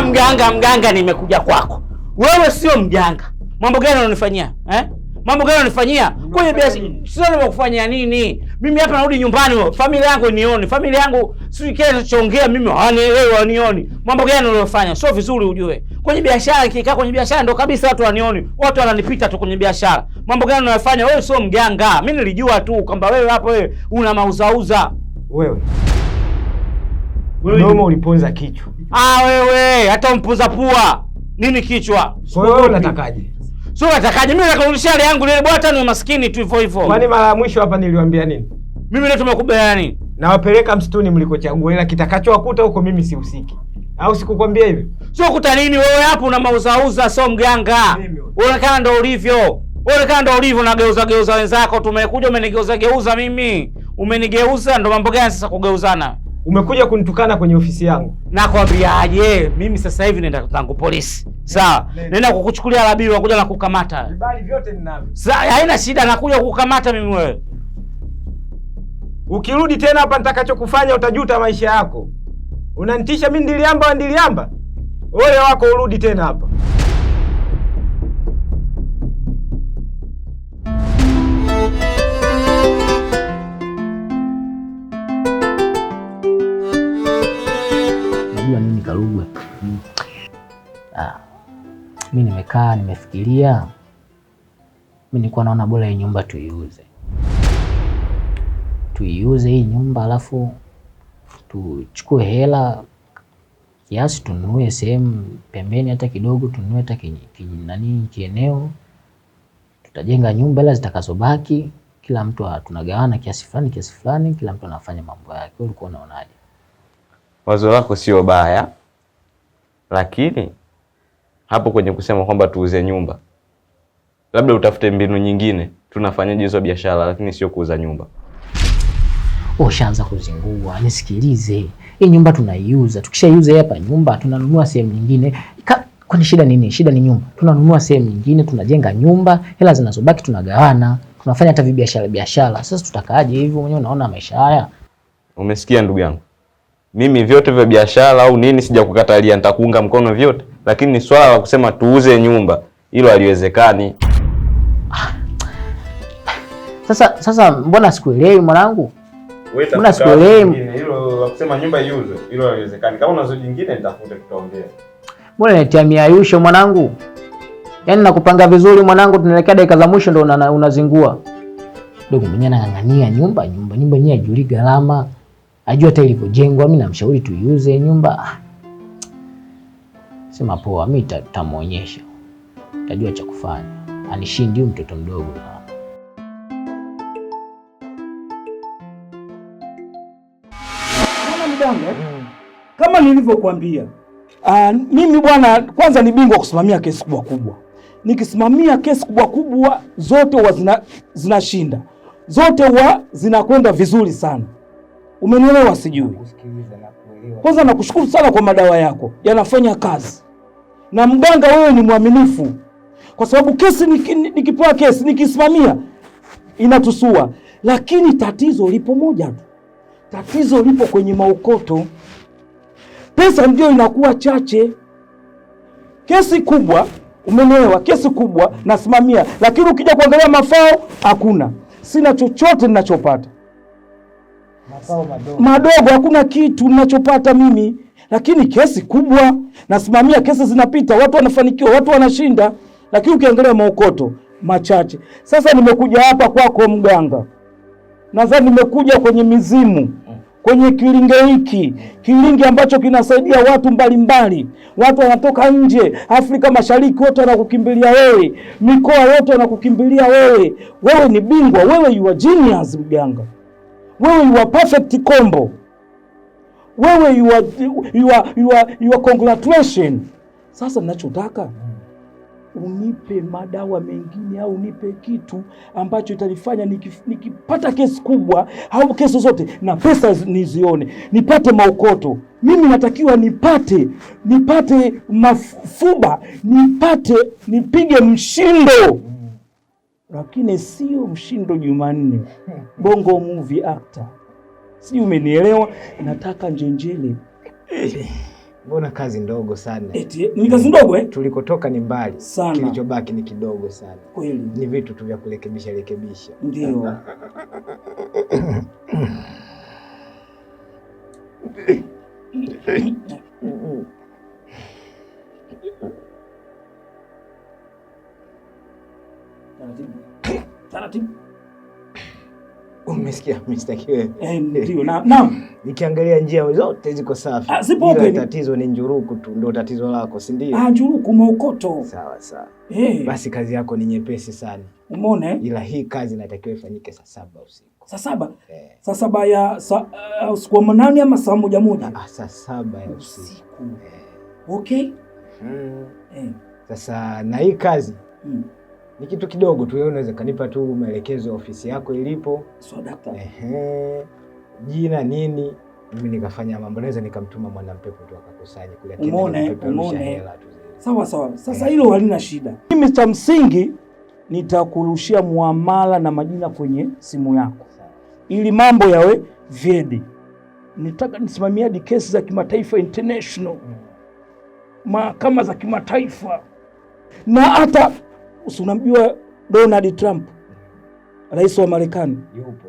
mganga nimekuja kwako. Wewe sio mganga. Mambo gani unanifanyia? Mambo gani unanifanyia? Kwenye biashara sio nimekufanyia nini? Mimi hapa narudi nyumbani, familia yangu nione. Familia yangu sio kile ninachoongea mimi hawanielewi, wanioni. Mambo gani unayofanya? Sio vizuri ujue. Kwenye biashara kikaa kwenye biashara ndo kabisa watu wanioni. Watu wananipita tu kwenye biashara. Mambo gani unayofanya? Wewe sio mganga. Mimi nilijua tu kwamba wewe hapo una mauzauza. Wewe ndio uliponza kichwa. Wewe hata umpuza pua. Nini kichwa? Wewe unatakaje? Sio natakaje? Mimi nakurudishia hali yangu ile bwana, ni maskini tu hivyo hivyo. Kwani mara ya mwisho hapa niliwaambia nini? Mimi leo tumekubaliana nini? Nawapeleka msituni mlikochagua, ila kitakachowakuta huko mimi sihusiki. Au sikukwambia hivyo? Sio kuta nini wewe hapo una mauzauza, sio mganga. Unaonekana ndio ulivyo. Unaonekana ndio ulivyo na geuza wenzako. Tumekuja umenigeuza mimi. Umenigeuza ndo mambo gani sasa kugeuzana? Umekuja kunitukana kwenye ofisi yangu. Nakwambiaje, mimi sasa hivi nenda tangu polisi. Sawa. Nenda kukuchukulia labibi, nakuja na kukamata. Vibali vyote ninavyo. Sasa haina shida, nakuja kukukamata mimi wewe. Ukirudi tena hapa nitakachokufanya utajuta maisha yako. Unanitisha mimi ndiliamba. Ole wako urudi tena hapa. Unajua nini Karugwe? Mimi nimekaa nimefikiria. Mimi nilikuwa naona bora hii nyumba tuiuze hii nyumba, alafu tuchukue hela kiasi tununue sehemu pembeni hata kidogo, tununue hata kieneo. Tutajenga nyumba, ila zitakazobaki kila mtu tunagawana kiasi fulani, kila mtu anafanya mambo yake. Wewe ulikuwa unaonaje? Wazo lako sio baya, lakini hapo kwenye kusema kwamba tuuze nyumba, labda utafute mbinu nyingine. Tunafanyaje hizo biashara, lakini sio kuuza nyumba. Ushaanza kuzingua. Nisikilize, hii nyumba tunaiuza. Tukishaiuza hapa nyumba tunanunua sehemu nyingine. Kwani shida nini? Shida ni nyumba. Tunanunua sehemu nyingine, tunajenga nyumba, hela zinazobaki tunagawana, tunafanya hata biashara. Sasa tutakaaje hivyo? Mwenyewe unaona maisha haya. Umesikia ndugu yangu? Mimi vyote vya biashara au nini sijakukatalia, nitakuunga mkono vyote, lakini ni swala la kusema tuuze nyumba, hilo haliwezekani. Sasa mbona sikuelewi mwanangu? Mbona sikuelewi? Hilo la kusema nyumba iuzwe, hilo haliwezekani. Kama unazo jingine nitafute, tutaongea. Mbona nitia miayusho mwanangu? Yaani nakupanga vizuri mwanangu, tunaelekea dakika za mwisho ndo unazingua. Dogo mwenyewe anang'ang'ania nyumba yenyewe ajuli gharama. Ajua hata ilivyojengwa. Mimi namshauri tuiuze nyumba. Sema poa, mimi nitamuonyesha. Tajua cha kufanya. Anishindi huyu mtoto mdogo. Kama nilivyokuambia, mimi bwana, kwanza ni bingwa kusimamia kesi kubwa. Nikisimamia kesi kubwa zote huwa zinashinda. Zote huwa zinakwenda vizuri sana. Umenielewa sijui? Kwanza nakushukuru sana kwa madawa yako. Yanafanya kazi. Na mganga wewe ni mwaminifu. Kwa sababu kesi nikipewa kesi nikisimamia inatusua. Lakini tatizo lipo moja tu. Tatizo lipo kwenye maokoto. Pesa ndio inakuwa chache. Kesi kubwa, umenielewa? Kesi kubwa nasimamia, lakini ukija kuangalia mafao hakuna. Sina chochote ninachopata. Mafao madogo, hakuna kitu ninachopata mimi. Lakini kesi kubwa nasimamia, kesi zinapita, watu wanafanikiwa, watu wanashinda, lakini ukiangalia maokoto machache. Sasa nimekuja hapa kwako mganga. Nadhani nimekuja kwenye mizimu, kwenye kilinge ambacho kinasaidia watu mbalimbali. Watu wanatoka nje, Afrika Mashariki wote wanakukimbilia wewe, mikoa yote wanakukimbilia wewe. Wewe ni bingwa, wewe you are genius mganga. Wewe you are perfect combo. Wewe you are congratulations. Sasa ninachotaka unipe madawa mengine au unipe kitu ambacho itanifanya nikipata kesi kubwa au kesi zote na pesa nizione, nipate maokoto. Mimi natakiwa nipate mafuba, nipige mshindo. Lakini sio mshindo Jumanne. Bongo movie actor. Si umenielewa? Nataka njenjele. Mbona kazi ndogo sana? Eti ni kazi ndogo eh? Tulikotoka ni mbali sana. Kilichobaki ni kidogo sana. Kweli. Ni vitu tu vya kurekebisha. Ndio. Taratibu. Umesikia mistake wewe? Ndio. Naam. Nikiangalia njia zote ziko safi. Zipo open. Tatizo ni njuruku tu, ndio tatizo lako, si ndio? Njuruku maukoto. Sawa. Basi kazi yako ni nyepesi sana. Umeona? Ila hii kazi inatakiwa ifanyike saa 7 usiku. Saa 7? Saa 7 ya usiku wa manane ama saa 1? Saa 7 ya usiku. Okay. Sasa na hii kazi ni kitu kidogo tu, wewe unaweza kanipa tu maelekezo ya ofisi yako ilipo. Daktari. Jina nini? Mimi nikafanya mambo, naweza nikamtuma mwanampepo tu akakusanya kule. Umeona? Sawa. Sasa hilo halina shida. Mimi cha msingi nitakurushia muamala na majina kwenye simu yako. Ili mambo yawe vyedi. Nitaka nisimamie hadi kesi za kimataifa, international. Mahakama za kimataifa. Na hata unamjua Donald Trump, rais wa Marekani? Yupo.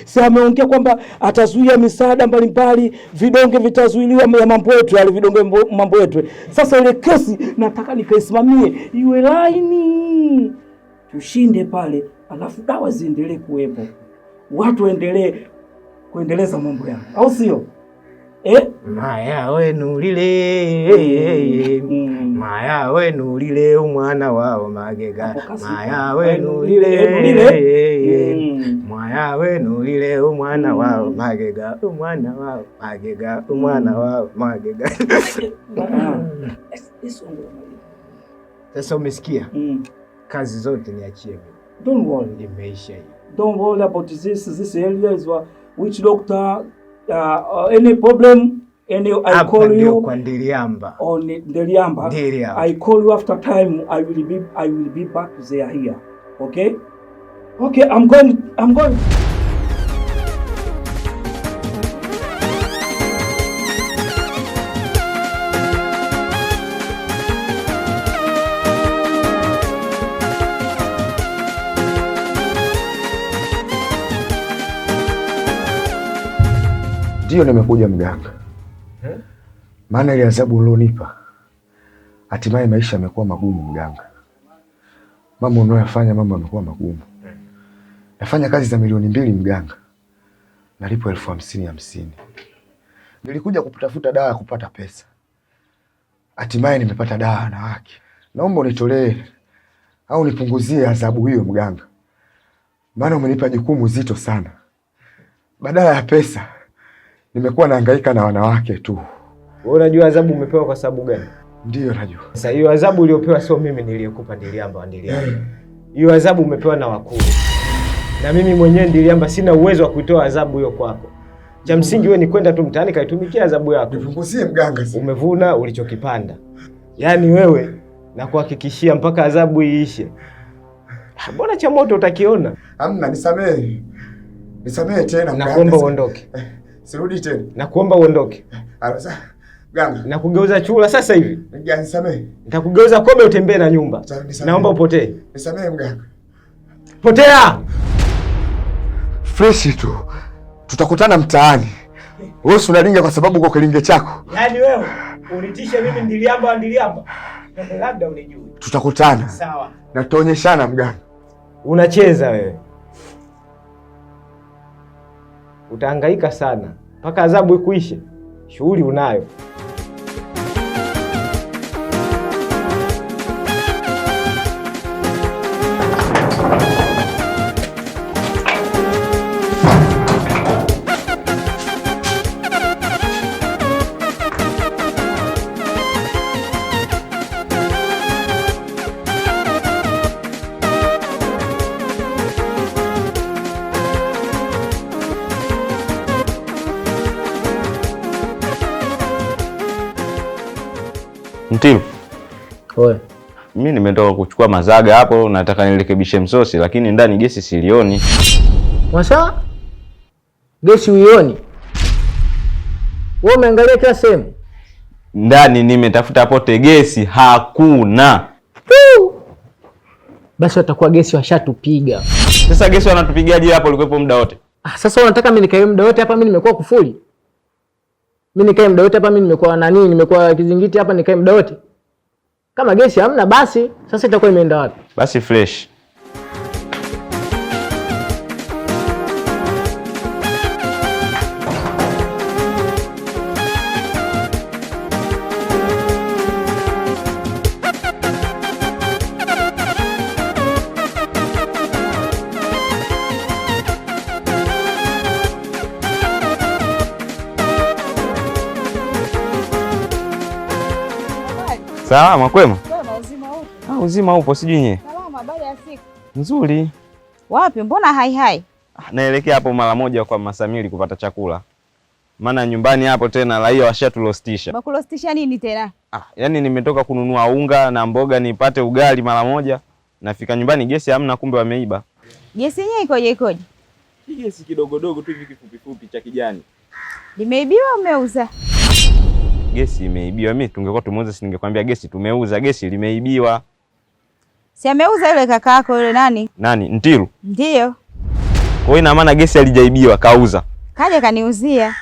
Sasa ameongea kwamba atazuia misaada mbalimbali, vidonge vitazuiliwa ya mambo yetu, yale vidonge mambo yetu. Sasa ile kesi nataka nikaisimamie iwe laini, tushinde pale, alafu dawa ziendelee kuwepo, watu waendelee kuendeleza mambo yao, au sio? Maya wenu lile Maya wenu lile umwana wao Magega. Maya wenu lile Maya wenu lile umwana wao Magega. Umwana wao Magega. Umwana wao Magega. Sasa umesikia? Kazi zote niachie mimi. Don't worry. Imeisha hiyo. Don't worry about this area is which doctor any problem, I call you kwa Ndiliamba. On Ndiliamba. I call you after time. I will be back there here. Okay? I'm going. Ndio nimekuja mganga. Maana ile adhabu ulionipa, hatimaye maisha yamekuwa magumu mganga. Mambo unayofanya mambo yamekuwa magumu. Nafanya kazi za milioni 2 mganga. Nalipo 50,000. Nilikuja kutafuta dawa ya kupata pesa. Hatimaye nimepata dawa ya wanawake. Naomba unitolee au nipunguzie adhabu hiyo mganga. Maana umenipa jukumu zito sana. Badala ya pesa nimekuwa nahangaika na wanawake tu. Wewe unajua adhabu umepewa kwa sababu gani? Ndio najua. Sasa hiyo adhabu uliyopewa sio mimi niliyokupa Ndiliamba. Hiyo adhabu umepewa na wakuu. Na mimi mwenyewe Ndiliamba sina uwezo wa kuitoa adhabu hiyo kwako. Cha msingi wewe ni kwenda tu mtaani kaitumikia adhabu yako. Nipunguzie mganga. Umevuna ulichokipanda. Yaani wewe na kuhakikishia mpaka adhabu iishe. Mbona cha moto utakiona? Hamna, nisamehe. Nisamehe tena mganga. Nakuomba uondoke. Sirudi tena. Nakuomba uondoke. Sasa mganga. Nakugeuza chura sasa hivi. Nisamehe. Nitakugeuza kobe utembee na nyumba. Naomba upotee. Nisamehe mganga. Potea. Fresh tu. Tutakutana mtaani. Wewe unalinga kwa sababu uko kilinge chako. Yaani wewe unitisha mimi Ndiliamba. Labda unijue. Tutakutana. Sawa. Na tutaonyeshana mganga. Unacheza wewe. Utahangaika sana mpaka adhabu ikuishe. Shughuli unayo. Mtimu. Oe. Mimi nimetoka kuchukua mazaga hapo, nataka nirekebishe msosi lakini ndani gesi silioni. Mwasa? Gesi uioni? Wewe umeangalia kila sehemu? Ndani nimetafuta pote, gesi hakuna. Basi watakuwa gesi washatupiga. Sasa gesi wanatupigaje hapo ulikuwepo muda wote? Sasa unataka mimi nikae muda wote hapa? Mimi nimekuwa kufuli? Mimi nikae muda wote hapa? Mimi nimekuwa nani? Nimekuwa kizingiti hapa nikae muda wote? Kama gesi hamna basi sasa itakuwa imeenda wapi? Basi fresh. Salama kwema? Kwema, uzima upo? Uzima upo, sijui nye. Salama, habari ya siku? Nzuri. Wapi? Mbona hai? Naelekea hapo mara moja kwa Masamili kupata chakula. Maana nyumbani hapo tena raia washatulostisha. Bakulostisha nini tena? Yaani nimetoka kununua unga na mboga nipate ugali mara moja. Nafika nyumbani gesi hamna, kumbe wameiba. Gesi yenyewe ikoje? Gesi kidogodogo tu hivi kifupi cha kijani. Limeibiwa umeuza? Gesi imeibiwa. Mimi tungekuwa tumeuza si ningekwambia gesi tumeuza. Gesi limeibiwa. Si ameuza yule kaka yako yule nani? Nani? Ntiru? Ndiyo. Kwa hiyo ina maana gesi halijaibiwa, kauza. Kaja kaniuzia.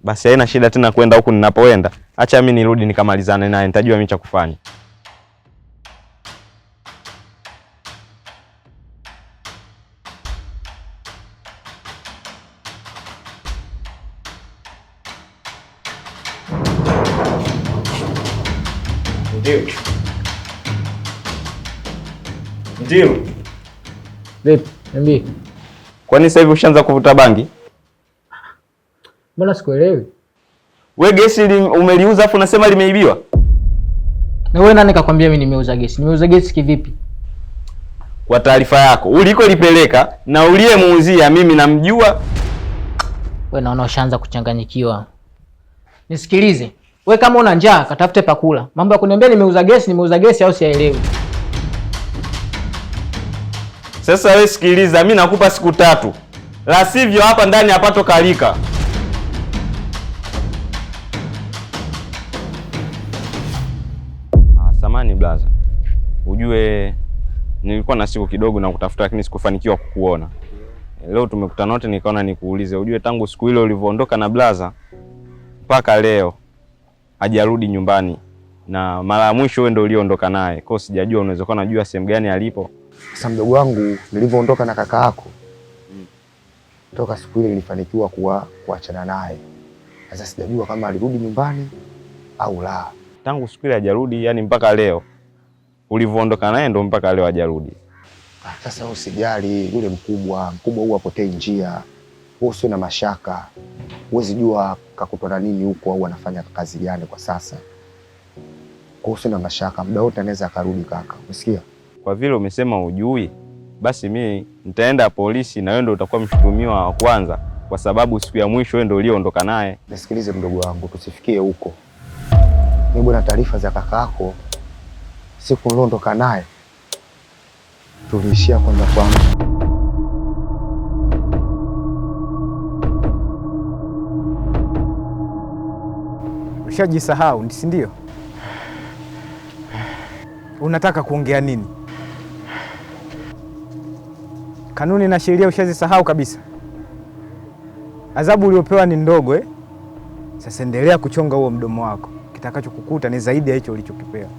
Basi haina shida tena kwenda huku ninapoenda. Acha mimi nirudi nikamalizane naye, nitajua mimi cha kufanya. Ndio. Vipi? Niambie. Kwani sasa hivi ushaanza kuvuta bangi? Mbona sikuelewi? We gesi umeliuza afu unasema limeibiwa? Na wewe nani kakwambia mimi nimeuza gesi? Nimeuza gesi kivipi? Kwa taarifa yako, ulikolipeleka na uliyemuuzia mimi namjua. Wewe naona ushaanza kuchanganyikiwa. Nisikilize. Wewe kama una njaa katafute pakula. Mambo ya kuniambia nimeuza gesi au sielewi. Sasa wewe sikiliza, mimi nakupa siku 3. La sivyo hapa ndani hapato kalika. Samani blaza. Ujue nilikuwa na siku kidogo na kutafuta lakini sikufanikiwa kukuona. Leo tumekutana wote nikaona nikuulize. Ujue tangu siku ile ulivyoondoka na blaza mpaka leo hajarudi nyumbani. Na mara ya mwisho wewe ndio uliondoka naye. Kwa hiyo sijajua unaweza kuwa unajua sehemu gani alipo. Sasa mdogo wangu nilivyoondoka na kaka yako toka siku ile nilifanikiwa kuachana naye. Sasa sijajua kama alirudi nyumbani au la. Tangu siku ile hajarudi, yani mpaka leo ulivyoondoka naye ndo mpaka leo hajarudi. Sasa usijali, yule mkubwa huwa apotei njia. Wewe usio na mashaka. Huwezi jua kakutana nini huko au anafanya kazi gani kwa sasa. Kwa usio na mashaka, muda wote anaweza akarudi kaka. Umesikia? Kwa vile umesema hujui, basi mimi nitaenda polisi na wewe ndio utakuwa mshutumiwa wa kwanza kwa sababu siku ya mwisho wewe ndio uliondoka naye. Nisikilize mdogo wangu, tusifikie huko. Mimi bwana, taarifa za kaka yako siku niliondoka naye tuliishia kwenda kwangu. Ushajisahau, si ndio? Unataka kuongea nini? Kanuni na sheria ushazisahau kabisa. Adhabu uliopewa ni ndogo Sasa endelea kuchonga huo mdomo wako. Kitakachokukuta ni zaidi ya hicho ulichokipewa.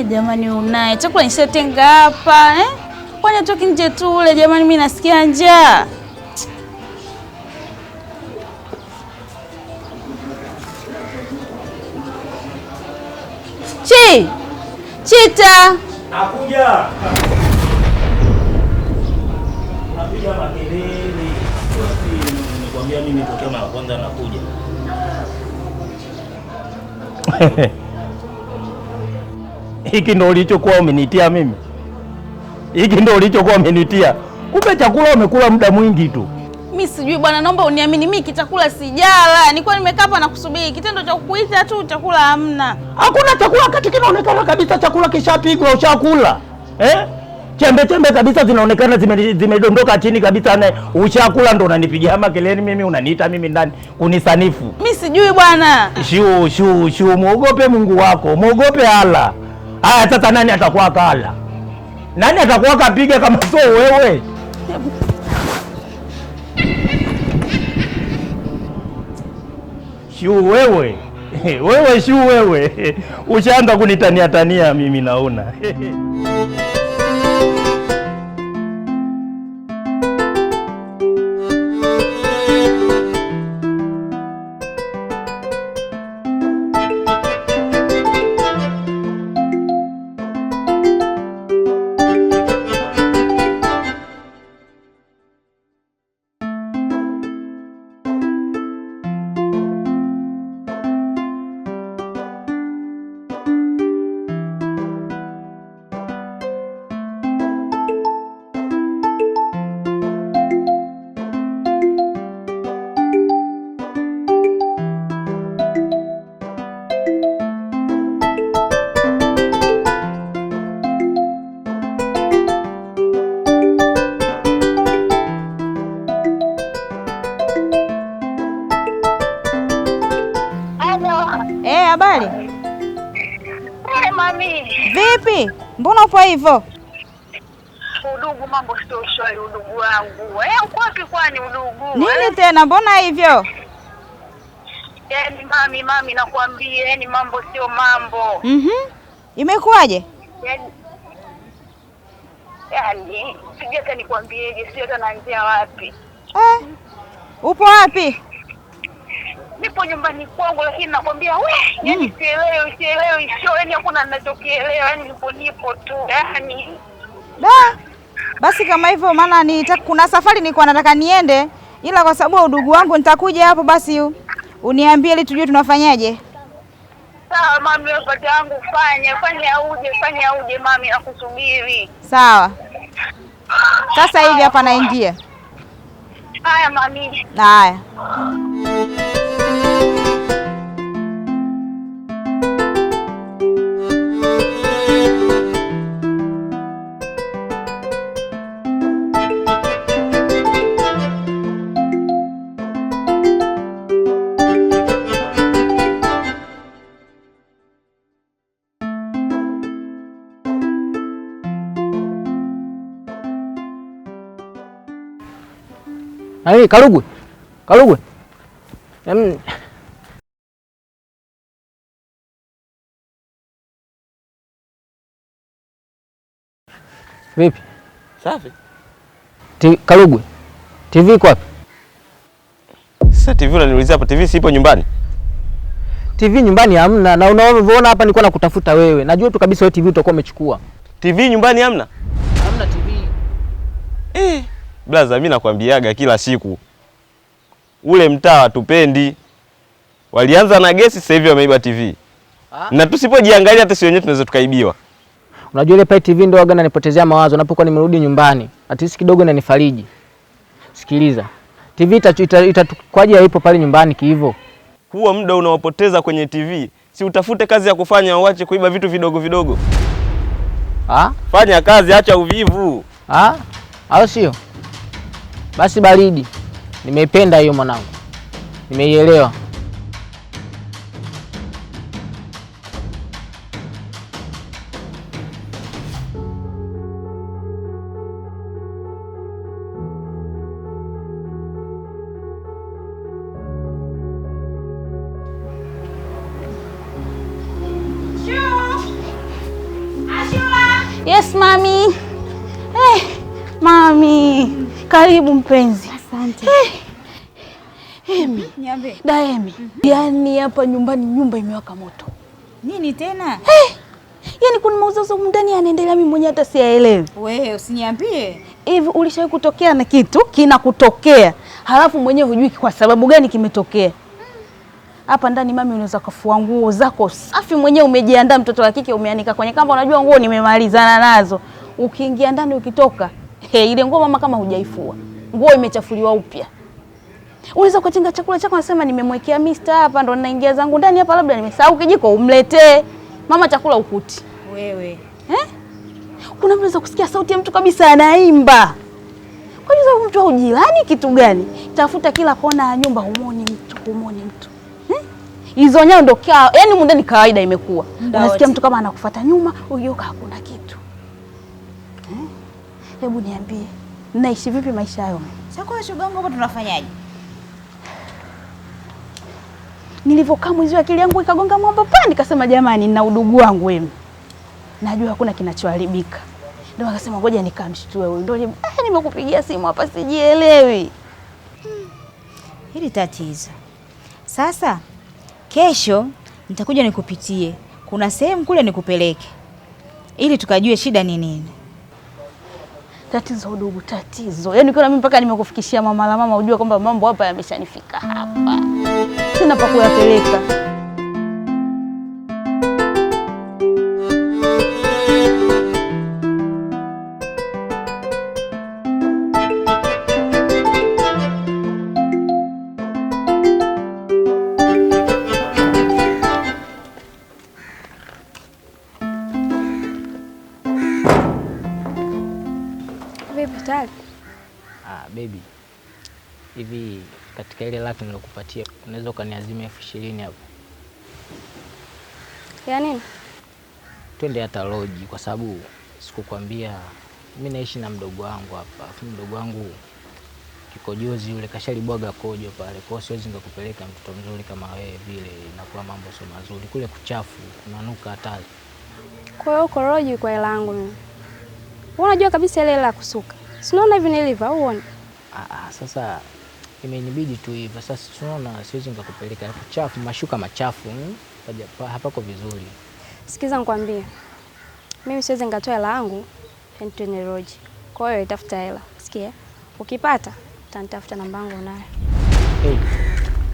Jamani, unaye chakula nishatenga hapa Kwani toki nje tu ule jamani, mimi nasikia njaa. Chita. Nakuja. Unapiga makelele. Nikwambia mimi tokea mara kwanza nakuja. Hiki ndo ulichokuwa umenitia mimi? Hiki ndo ulichokuwa umenitia? Kumbe chakula umekula muda mwingi tu. Mimi sijui bwana, naomba uniamini, mimi kitakula sijala. Nilikuwa nimekaa hapa na kusubiri. Kitendo cha kukuita tu chakula hamna. Hakuna chakula kati kinaonekana kabisa chakula kishapigwa ushakula. Chembe kabisa zinaonekana zimedondoka chini kabisa na ushakula ndo unanipigia makelele mimi unaniita mimi ndani kunisanifu. Mimi sijui bwana. Shu muogope Mungu wako, muogope Allah. Haya sasa nani atakuwa kala? Nani atakuwa kapiga kama sio wewe? Shu wewe. Wewe shu wewe. Ushaanza kunitania mimi naona. Habari? Mami. Vipi? Mbona upo hivyo? Udugu mambo sio shwari udugu wangu. Uko wapi kwani udugu? Nini tena mbona hivyo? Mami nakwambia mambo sio mambo. Imekuwaje? Sijui hata nikwambieje, sio hata naanzia wapi. Upo wapi? Nipo nyumbani kwangu lakini nakwambia sielewi hakuna ninachokielewa nipo tu Basi kama hivyo maana kuna safari nilikuwa nataka niende ila kwa sababu udugu wangu nitakuja hapo basi uniambie ili tujue tunafanyaje. Sawa mami, wewe pata yangu fanya uje mami nakusubiri. Sawa. Sasa hivi hapa naingia. Haya mami. Haya. Hai, Karugwe. Vipi? Safi. Karugwe. TV iko wapi? Sasa TV unaniulizia hapo, TV sipo nyumbani. TV nyumbani hamna na unaona hapa nilikuwa nakutafuta wewe. Najua tu kabisa wewe TV utakuwa umechukua. TV nyumbani hamna? Hamna TV. Blaza mimi nakwambiaga kila siku. Ule mtaa hatupendi. Walianza na gesi sasa hivi wameiba TV. Na tusipojiangalia hata sisi wenyewe tunaweza tukaibiwa. Unajua ile TV ndio waga nanipotezea mawazo napokuwa nimerudi nyumbani. Atisi kidogo inanifariji. Sikiliza. TV itakwaje haipo pale nyumbani hivyo? Huo muda unaopoteza kwenye TV, si utafute kazi ya kufanya uache kuiba vitu vidogo. Fanya kazi, acha uvivu. Au sio? Basi baridi. Nimeipenda hiyo mwanangu. Nimeielewa. Yes, mami. Mami. Karibu mpenzi. Asante. Emi. Niambie. Daemi. Yaani hapa nyumbani nyumba imewaka moto. Nini tena? Yaani kuna mauzo ndani anaendelea, mimi mwenyewe hata sielewi. Wewe usiniambie. Hivi ulishawahi kutokea na kitu kinakutokea, halafu mwenyewe hujui kwa sababu gani kimetokea? Hapa ndani mami, unaweza kufua nguo zako safi mwenyewe, umejiandaa, mtoto wa kike umeanika kwenye kamba, unajua nguo nimemalizana nazo. Ukiingia ndani ukitoka, ile nguo mama kama hujaifua, nguo imechafuliwa upya. Unaweza kutenga chakula chako unasema nimemwekea mister hapa, ndo ninaingia zangu ndani hapa, labda nimesahau kijiko, umletee. Mama chakula ukuti. Wewe. Unaweza kusikia sauti ya mtu kabisa anaimba. Kwa nini mtu au jirani kitu gani? Tafuta kila kona ya nyumba, humoni mtu. Hizo nyao ndo yaani mundani kawaida imekuwa. Unasikia mtu kama anakufuata nyuma, uyoka hakuna kitu. Hebu niambie, naishi vipi maisha hayo? Sasa shoga yangu, hapo tunafanyaje? Nilivyokaa mwizi akili yangu ikagonga mwamba pa, nikasema jamani, nina udugu wangu wewe. Najua hakuna kinachoharibika. Ndio akasema ngoja nikamshtue huyu. Ndio nimekupigia simu hapa sijielewi. Hili tatizo. Sasa kesho nitakuja nikupitie. Kuna sehemu kule nikupeleke, ili tukajue shida ni nini. Tatizo udugu, tatizo. Yaani ukiona mimi mpaka nimekufikishia mama la mama, ujue kwamba mambo hapa yameshanifika hapa. Sina pa kuyapeleka. Baby. Hivi katika ile laki nilokupatia unaweza ukaniazimia 20,000 hapo? Ya nini? Twende hata lodge, kwa sababu sikukwambia mimi naishi na mdogo wangu hapa. Afu mdogo wangu kikojozi yule kashalibwaga kojo pale. Kwa hiyo siwezi ngakupeleka mtoto mzuri kama wewe vile, inakuwa mambo sio mazuri. Kule kuchafu, kunanuka hatari. Kwa hiyo koroji kwa hela yangu mimi. Wewe unajua kabisa ile hela kusuka. Sinaona hivi nilivyo au uone? Sasa imenibidi tu hivyo. Sasa tunaona siwezi nikakupeleka kuchafu, mashuka machafu. Hapako vizuri. Sikiza nikwambie. Mimi siwezi ngatoa hela yangu twende lodge. Kwa hiyo itafuta hela. Sikia? Ukipata utanitafuta, namba yangu unayo.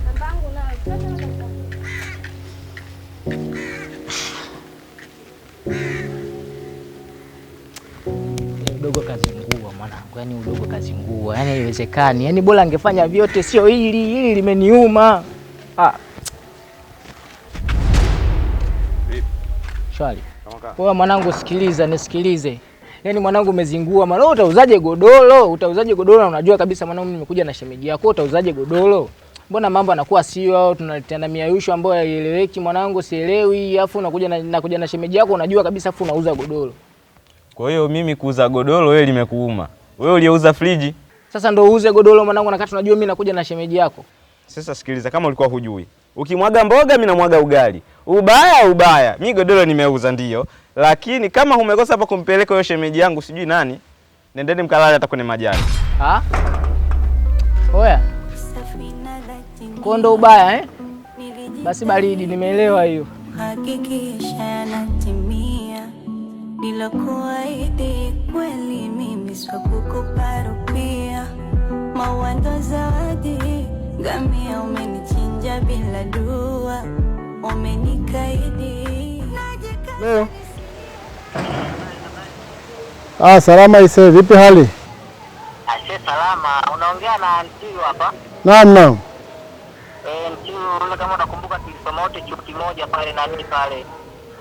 Namba yangu unayo. Udogo kazingua mwanangu, yaani udogo kazingua, yaani haiwezekani. Yaani bora angefanya vyote, sio hili limeniuma. Shwari. Kwa mwanangu nisikilize. Yaani mwanangu umezingua, maana utauzaje godoro? Unajua kabisa mwanangu nimekuja na shemeji yako, utauzaje godoro? Mbona mambo yanakuwa sio, tunaleteana miayusho ambayo haieleweki mwanangu, sielewi. Afu nakuja na shemeji yako, unajua kabisa afu unauza godoro. Kwa hiyo mimi kuuza godoro wewe limekuuma? Wewe uliyeuza friji? Sasa ndio uuze godoro mwanangu, nakati unajua mimi nakuja na shemeji yako. Sasa sikiliza, kama ulikuwa hujui, ukimwaga mboga mimi namwaga ugali. Ubaya. Mimi godoro nimeuza ndio, lakini kama umekosa hapa kumpeleka hiyo shemeji yangu sijui nani, nendeni mkalale hata kwenye majani. Oya. Kwa ndo ubaya Basi baridi, nimeelewa hiyo. Hakikisha natimia nilokuahidi kweli, mimi sio kukuparukia. Mawando zawadi ngamia, umenichinja bila dua, umenikaidi. Leo salama ise, vipi hali? Ashe salama, unaongea na Antiu hapa? Naam. Antiu, ule kama unakumbuka tulisoma wote chuo kimoja pale na mimi pale.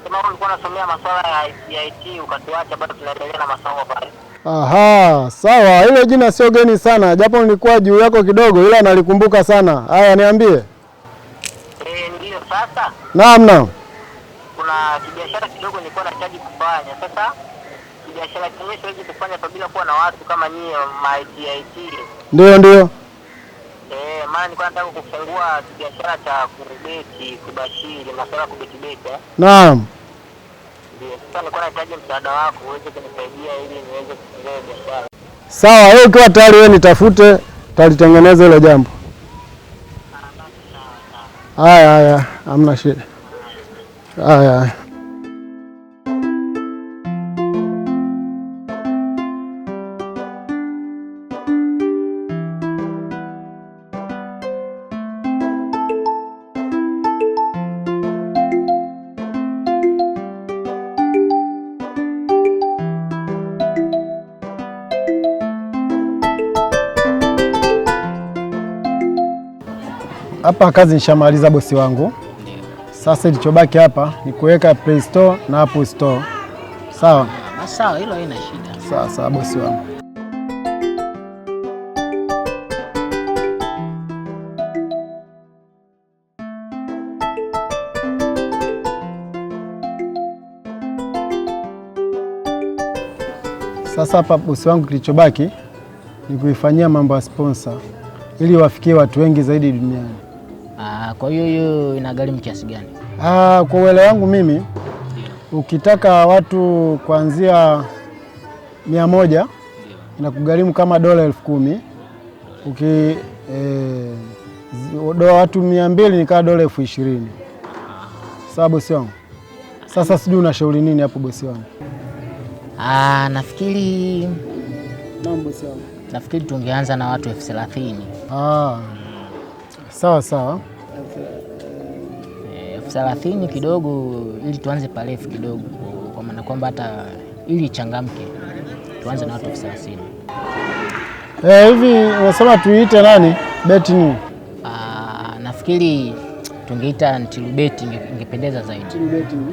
Kama ulikuwa unasomea masuala ya IT ukatuacha, bado tunaendelea na masomo pale. Aha, sawa. Ile jina sio geni sana, japo nilikuwa juu yako kidogo, ila nalikumbuka sana. Haya, niambie. Ndio sasa. Naam. Kuna kibiashara kidogo nilikuwa nahitaji kufanya. Sasa biashara yenyewe siwezi kufanya bila kuwa na watu kama nyie ma IT. Ndio. Maana nilikuwa nataka kufungua biashara cha kubashiri, masuala ya kubeti. Naam. Ndio, sasa nilikuwa nahitaji msaada wako uweze kunisaidia ili niweze kufungua biashara. Sawa, wewe ukiwa tayari wewe nitafute, talitengeneza hilo jambo. Haya, hamna shida. Haya. Hapa kazi nishamaliza bosi wangu. Sasa ilichobaki hapa ni kuweka Play Store na Apple Store. Sawa? Sawa, hilo haina shida. Sawa sawa bosi wangu. Sasa hapa bosi wangu, kilichobaki ni kuifanyia mambo ya sponsor ili wafikie watu wengi zaidi duniani. Kwa hiyo inagharimu kiasi gani? Kwa uelewa wangu mimi, ukitaka watu kuanzia 100 inakugharimu kama $10,000. Watu 200 ni kama $20,000. Sawa bosi wangu? Sasa sijui unashauri nini hapo bosi wangu? Nafikiri bosi wangu. Nafikiri tungeanza na watu 30,000. Sawa sawa. 30,000 kidogo, ili tuanze parefu kidogo, kwa maana kwamba hata ili changamke tuanze na watu 30,000. Hivi unasema tuiite nani? Beti ni? Nafikiri tungeita Ntilubeti, ingependeza zaidi. Ntilubeti. Ndio.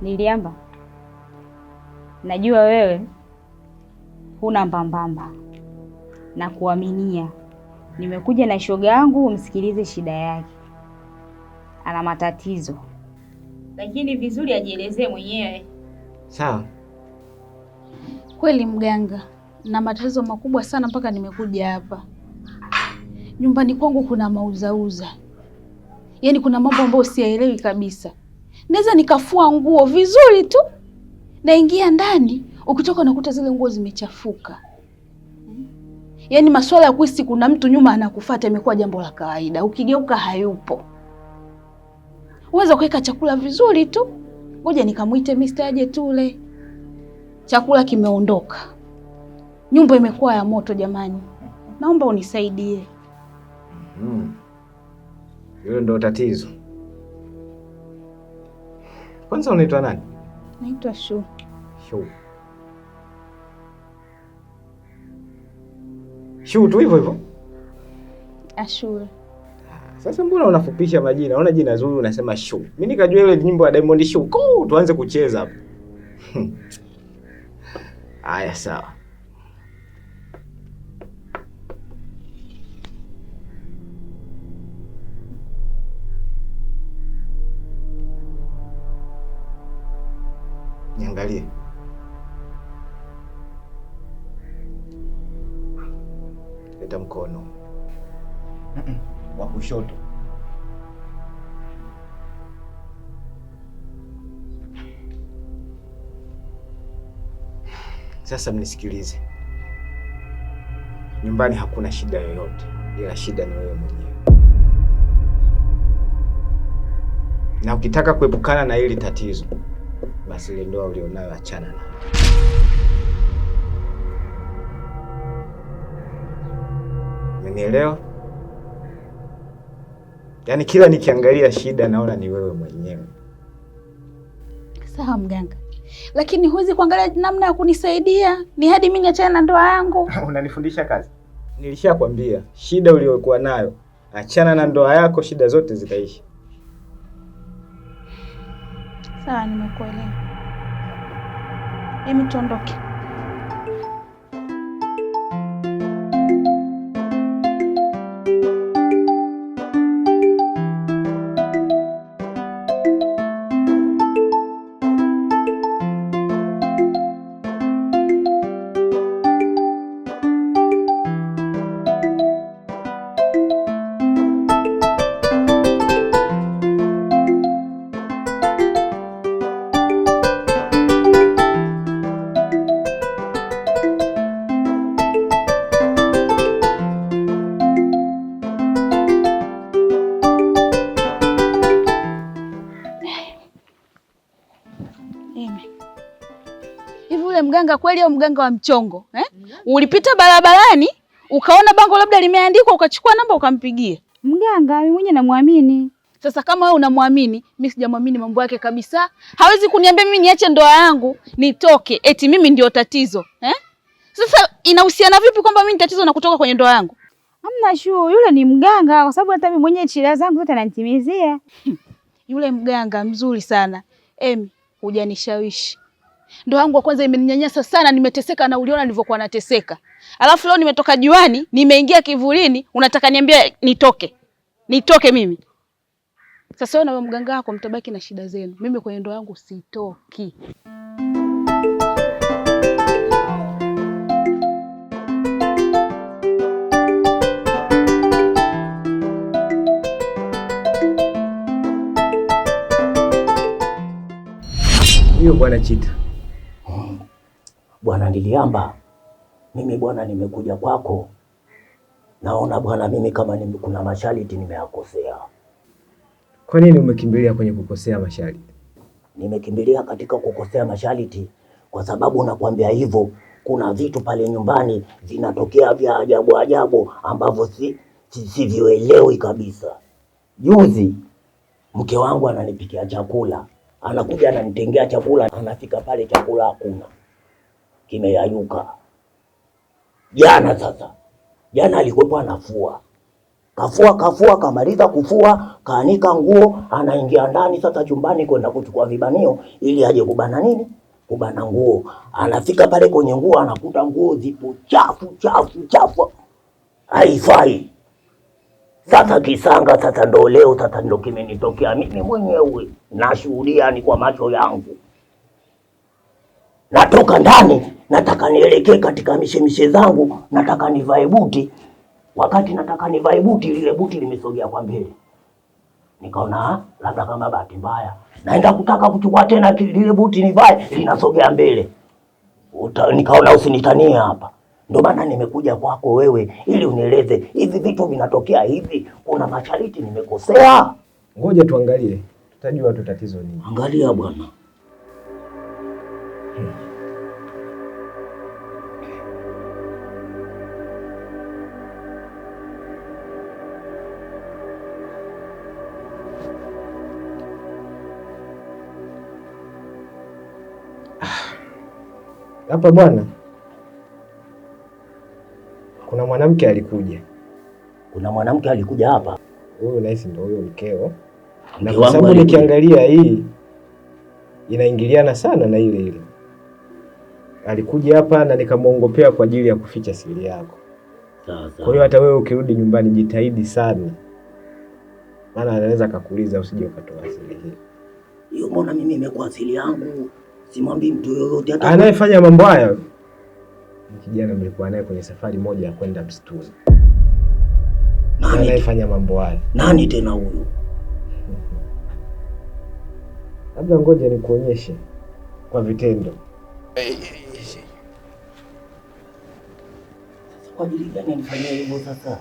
Niliamba, najua wewe huna mbambamba na kuaminia. Nimekuja na shoga yangu umsikilize shida yake. Ana matatizo, lakini vizuri ajielezee mwenyewe. Sawa. Kweli mganga, na matatizo makubwa sana mpaka nimekuja hapa. Nyumbani kwangu kuna mauzauza, yaani kuna mambo ambayo siyaelewi kabisa. Naweza nikafua nguo vizuri tu, naingia ndani, ukitoka unakuta zile nguo zimechafuka. Yaani masuala ya kuhisi kuna mtu nyuma anakufuata imekuwa jambo la kawaida. Ukigeuka hayupo. Uweza kuweka chakula vizuri tu, ngoja nikamuite Mr. aje tule. Chakula kimeondoka. Nyumba imekuwa ya moto jamani. Naomba unisaidie. Hilo ndio tatizo. Kwanza unaitwa nani? Naitwa Shu. Shu tu hivyo hivyo? Ashura. Sasa mbona unafupisha majina? Unaona jina zuri unasema Shu. Mimi nikajua ile nyimbo ya Diamond Shu. Tuanze kucheza hapo. Aya sawa. Niangalie. Leta mkono. Wa kushoto. Sasa mnisikilize. Nyumbani hakuna shida yoyote, ila shida ni wewe mwenyewe. Na ukitaka kuepukana na hili tatizo, basi ile ndoa ulionayo achana nayo. Umenielewa? Yaani kila nikiangalia shida naona ni wewe mwenyewe. Sawa mganga. Lakini huwezi kuangalia namna ya kunisaidia? Ni hadi mimi niachane na ndoa yangu. Unanifundisha kazi? Nilishakwambia, shida uliyokuwa nayo, achana na ndoa yako, shida zote zitaisha. Sawa, nimekuelewa. Hebu tuondoke. Hivi ule mganga kweli au mganga wa mchongo eh? Ulipita barabarani ukaona bango labda limeandikwa ukachukua namba ukampigia mganga? Mimi mwenyewe namwamini. Sasa kama wewe unamwamini, mimi sijamwamini mambo yake kabisa. Hawezi kuniambia mimi niache ndoa yangu nitoke eti mimi ndio tatizo eh? Sasa inahusiana vipi kwamba mimi ni tatizo na kutoka kwenye ndoa yangu? Hamna shuu, yule ni mganga kwa sababu hata mimi mwenyewe shida zangu zote ananitimizia. Yule mganga mzuri sana. Hujanishawishi. Ndoa yangu kwanza imeninyanyasa sana, nimeteseka na uliona nilivyokuwa nateseka. Alafu leo nimetoka juani, nimeingia kivulini, unataka niambia nitoke. Nitoke mimi. Sasa wewe na mganga wako mtabaki na shida zenu. Mimi kwenye ndoa yangu sitoki. Hiyo bwana Chita. Bwana Ndiliamba, mimi bwana nimekuja kwako. Naona bwana mimi kama kuna masharti nimeyakosea. Kwa nini umekimbilia kwenye kukosea masharti? Nimekimbilia katika kukosea masharti kwa sababu nakwambia hivyo, kuna vitu pale nyumbani vinatokea vya ajabu ajabu ambavyo sivyoelewi kabisa. Juzi mke wangu ananipikia chakula, anakuja ananitengea chakula, anafika pale chakula hakuna, kimeyayuka. Jana alikuwa anafua. Kafua kamaliza kufua, kaanika nguo, anaingia ndani sasa chumbani kwenda kuchukua vibanio ili aje kubana nini? Kubana nguo. Anafika pale kwenye nguo anakuta nguo zipo chafu. Haifai. Sasa kisanga sasa ndo leo sasa ndo kimenitokea mimi mwenyewe. Nashuhudia ni kwa macho yangu. Natoka ndani, nataka nielekee katika mishemishe zangu, nataka nivae buti. Wakati nataka nivae buti, lile buti limesogea kwa mbele. Nikaona labda kama bahati mbaya. Naenda kutaka kuchukua tena lile buti nivae, linasogea mbele. Nikaona usinitania hapa. Ndio maana nimekuja kwako wewe ili unieleze hivi vitu vinatokea hivi, kuna masharti nimekosea. Ngoja tuangalie, tutajua tu tatizo nini. Angalia bwana. Hapa bwana, kuna mwanamke alikuja. Kuna mwanamke alikuja hapa? Huyo nahisi ndio huyo mkeo. Na kwa sababu nikiangalia hii inaingiliana sana na ile. Alikuja hapa na nikamuongopea kwa ajili ya kuficha siri yako. Sawa. Kwa hiyo hata wewe ukirudi nyumbani jitahidi sana. Maana anaweza kukuuliza usije ukatoa siri hii. Hiyo mbona mimi imekuwa siri yangu? Simwambii mtu yoyote hata anayefanya mambo haya. Kijana mlikuwa naye kwenye safari moja ya kwenda msituni. Nani anayefanya mambo haya? Nani tena huyo? Labda ngoja nikuonyeshe kwa vitendo. Kwa ajili gani nifanyie hivyo sasa?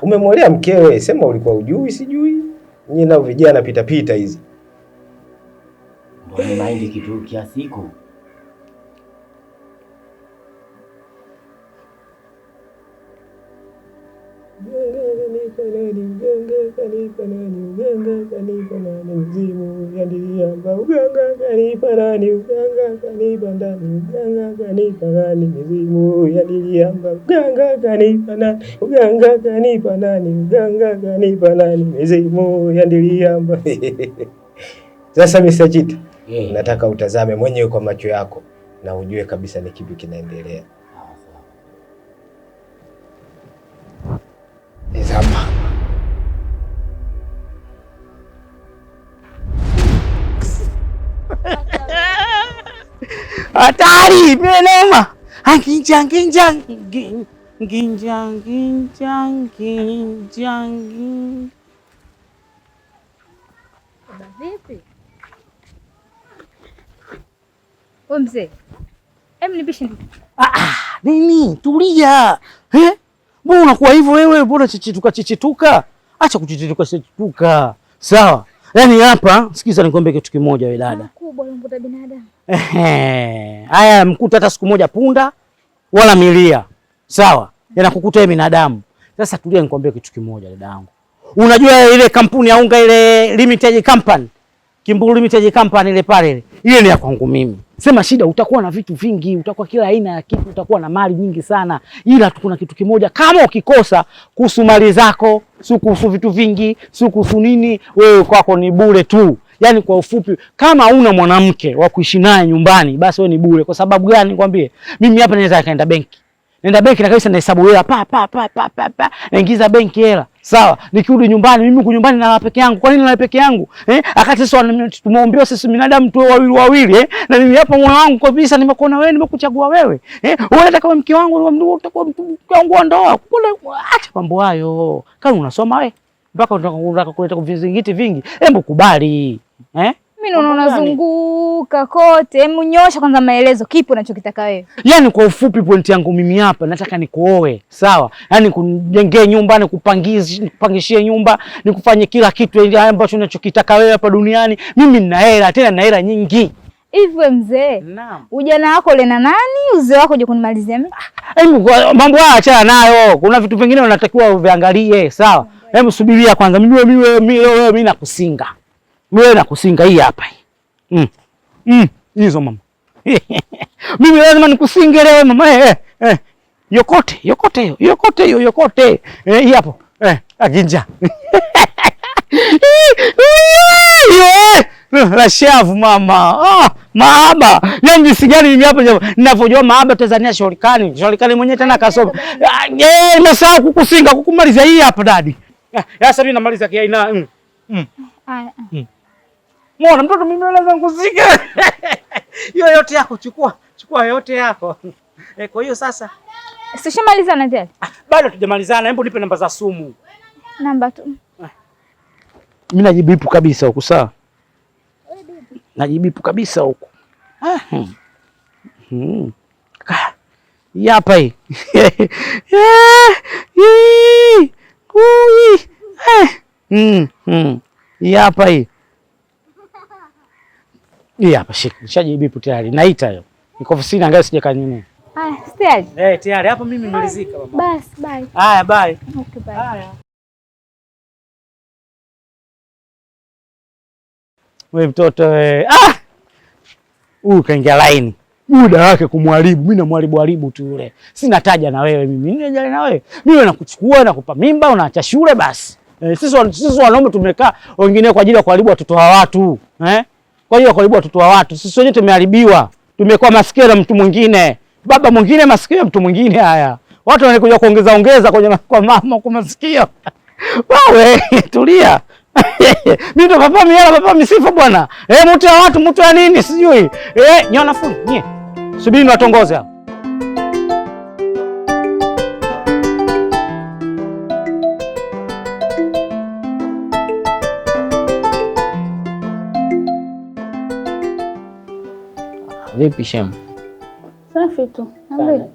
Umemwolea mkewe, sema ulikuwa ujui sijui. Nyinyi nao vijana pita hizi. Ndio maindi kitu kiasi hiko. Sasa Mr. Chita, nataka utazame mwenyewe kwa macho yako na ujue kabisa ni kipi kinaendelea. Tazama. Hatari, menoma. Ginjang. Vipi? Wewe mzee. Nipishe. Nini? Tulia. Mbona unakuwa hivyo wewe? Mbona chichituka? Acha kuchichituka. Sawa. Yaani hapa, sikiza nikwambie kitu kimoja wewe dada. Kubwa mkuta binadamu. Haya mkuta hata siku moja punda wala milia. Sawa? Yanakukuta wewe binadamu. Sasa tulia nikwambie kitu kimoja dadangu. Unajua ile kampuni ya unga ile limited company, Kimburu limited company ile pale ile ni ya kwangu mimi. Sema shida utakuwa na vitu vingi, utakuwa kila aina ya kitu, utakuwa na mali nyingi sana. Ila tu kuna kitu kimoja kama ukikosa kuhusu mali zako, si kuhusu vitu vingi, si kuhusu nini, wewe kwako ni bure tu. Yaani kwa ufupi kama una mwanamke wa kuishi naye nyumbani basi wewe ni bure. Kwa sababu gani nikwambie? Mimi hapa naweza kaenda benki. Nenda benki na kabisa na hesabu hela naingiza benki hela. Sawa, nikirudi nyumbani mimi nyumbani na peke yangu. Kwa nini na peke yangu? Akati sasa tumeombewa sisi binadamu tu wawili na mimi hapa moyo wangu kabisa nimekuona wewe, nimekuchagua wewe. Wewe unataka wewe mke wangu, utakuwa mke wangu wa ndoa. Kule acha mambo hayo. Kama unasoma wewe mpaka unataka kuleta vizingiti vingi, hebu kubali. Mimi naona unazunguka kote. Hebu nyosha kwanza maelezo, kipi unachokitaka wewe? Yaani kwa ufupi pointi yangu mimi hapa nataka nikuoe, sawa? Yaani kunijengee nyumba, nikupangishie nyumba, nikufanye kila kitu ile ambacho unachokitaka wewe hapa duniani. Mimi nina hela, tena nina hela nyingi. Hivyo mzee. Naam. Ujana wako ule na nani? Uzee wako uje kunimalizia mimi? Mambo haya achana nayo. Kuna vitu vingine unatakiwa uviangalie, sawa? Hebu subiria kwanza. Mimi nakusinga. Mimi nakusinga hii hapa hii. Hizo mama. Mimi lazima nikusinge leo mama. Yokote hiyo. Hii hapo. Aginja. La shavu mama. Mahaba. Yaani jinsi gani mimi hapa ninavyojua mahaba Tanzania Sholikani mwenyewe tena kasoma. Nimesahau kukusinga kukumaliza hii hapa dadi. Sasa mimi namaliza kiaina. Muona mtoto mimi naweza kukusinga. Hiyo yote yako chukua yote yako. Kwa hiyo sasa sishamalizana tena. Bado tujamalizana, hebu nipe namba za sumu. Namba tu. Mimi najibipu kabisa huko sawa? Najibipu kabisa huko. Hapa hii. Hapa hii. Hapa shika. Shajibipu tayari. Naita hiyo. Niko ofisini angalia sijakaa nini. Tayari. Tayari. Hapa mimi nimelizika mama. Bas, bye. Haya, bye. Okay, bye. Wewe mtoto wewe. Huyu kaingia laini. Muda wake kumwharibu. Mimi namharibu tu yule. Sina taja na wewe mimi. Ninajali na wewe. Mimi nakuchukua na kukupa mimba unaacha shule basi. Sisi wanaume tumekaa wengine kwa ajili ya kuharibu watoto wa watu. Kwa hiyo kuharibu watoto wa watu. Sisi wenyewe tumeharibiwa. Tumekuwa masikio na mtu mwingine. Baba mwingine masikio ya mtu mwingine haya. Watu wanakuja kuongeza kwenye kwa mama kwa masikio. Wewe tulia. Mimi ndo papa misifa bwana. Mtu ya watu mtu ya nini sijui. Nyona fundi nye. Subiri niwatongoze hapo. Vipi Shem? Safi tu. Ambe.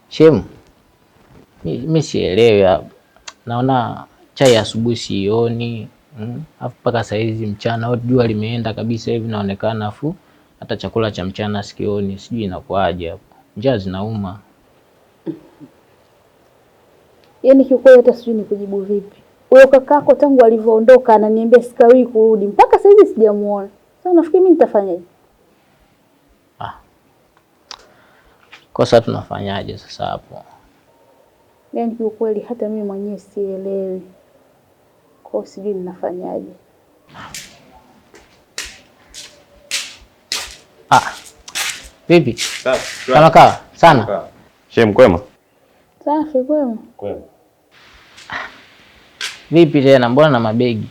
Shem. Mimi sielewi. Naona chai asubuhi sioni. Afu mpaka saa hizi mchana jua limeenda kabisa hivi naonekana, afu hata chakula cha mchana sikioni. Sijui inakuaje hapo. Njaa zinauma. Yaani kiukweli hata sijui nikujibu vipi. Huyo kakako tangu alivyoondoka ananiambia sikawi kurudi. Mpaka saa hizi sijamuona. Sasa unafikiri mimi nitafanyaje? Kosa tunafanyaje sasa hapo? Yaani kiukweli hata mimi mwenyewe sielewi. Kwa sijui ninafanyaje. Vipi? Kama kawa sana. Shem kwema? Safi kwema. Kwema. Vipi tena mbona na mabegi?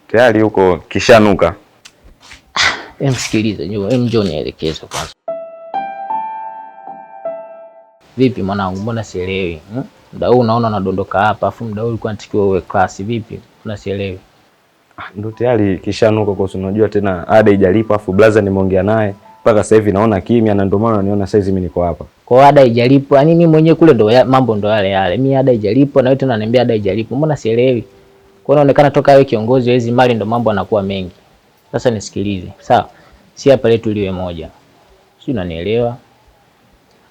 Tayari huko kishanuka. Msikilize njoo nielekeze kwanza. Vipi mwanangu, mbona sielewi? Muda huu unaona unadondoka hapa, afu muda huu ulikuwa unatakiwa uwe klasi. Vipi? Mbona sielewi? Ndio tayari kishanuka kwa sababu unajua tena ada haijalipa, afu blaza nimeongea naye mpaka sasa hivi naona kimya, na ndio maana niona sasa hivi mimi niko hapa. Kwa ada haijalipa, yani mimi mwenyewe kule ndo mambo ndo yale. Mimi ada haijalipa na wewe tena unaniambia ada haijalipa. Mbona sielewi? Kwa hiyo inaonekana toka wewe kiongozi wa hizi mali ndo mambo yanakuwa mengi. Sasa nisikilize. Sawa. Si hapa letu liwe moja. Sio, unanielewa?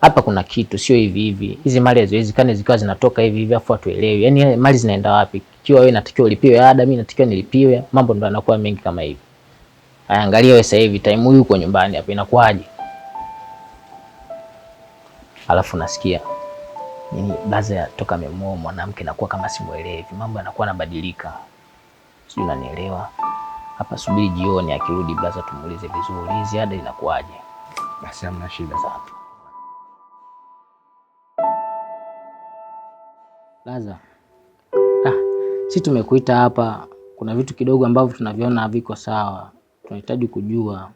Hapa kuna kitu sio hivi hivi. Hizi mali haziwezekani zikawa zinatoka hivi hivi afu atuelewe. Yaani mali zinaenda wapi? Kiwa wewe natakiwa ulipiwe ada, mimi natakiwa nilipiwe. Mambo ndo yanakuwa mengi kama hivi. Angalia wewe sasa hivi time huyu uko nyumbani hapa inakuaje? Alafu nasikia nini baza toka amemuoa mwanamke nakuwa kama simuelewi. Mambo yanakuwa yanabadilika. Sio, unanielewa? Hapa subiri jioni akirudi blaza tumuulize vizuri. Hizi ada inakuaje? Basi hamna shida sana. Blaza. Si tumekuita hapa, kuna vitu kidogo ambavyo tunaviona haviko sawa. Tunahitaji kujua.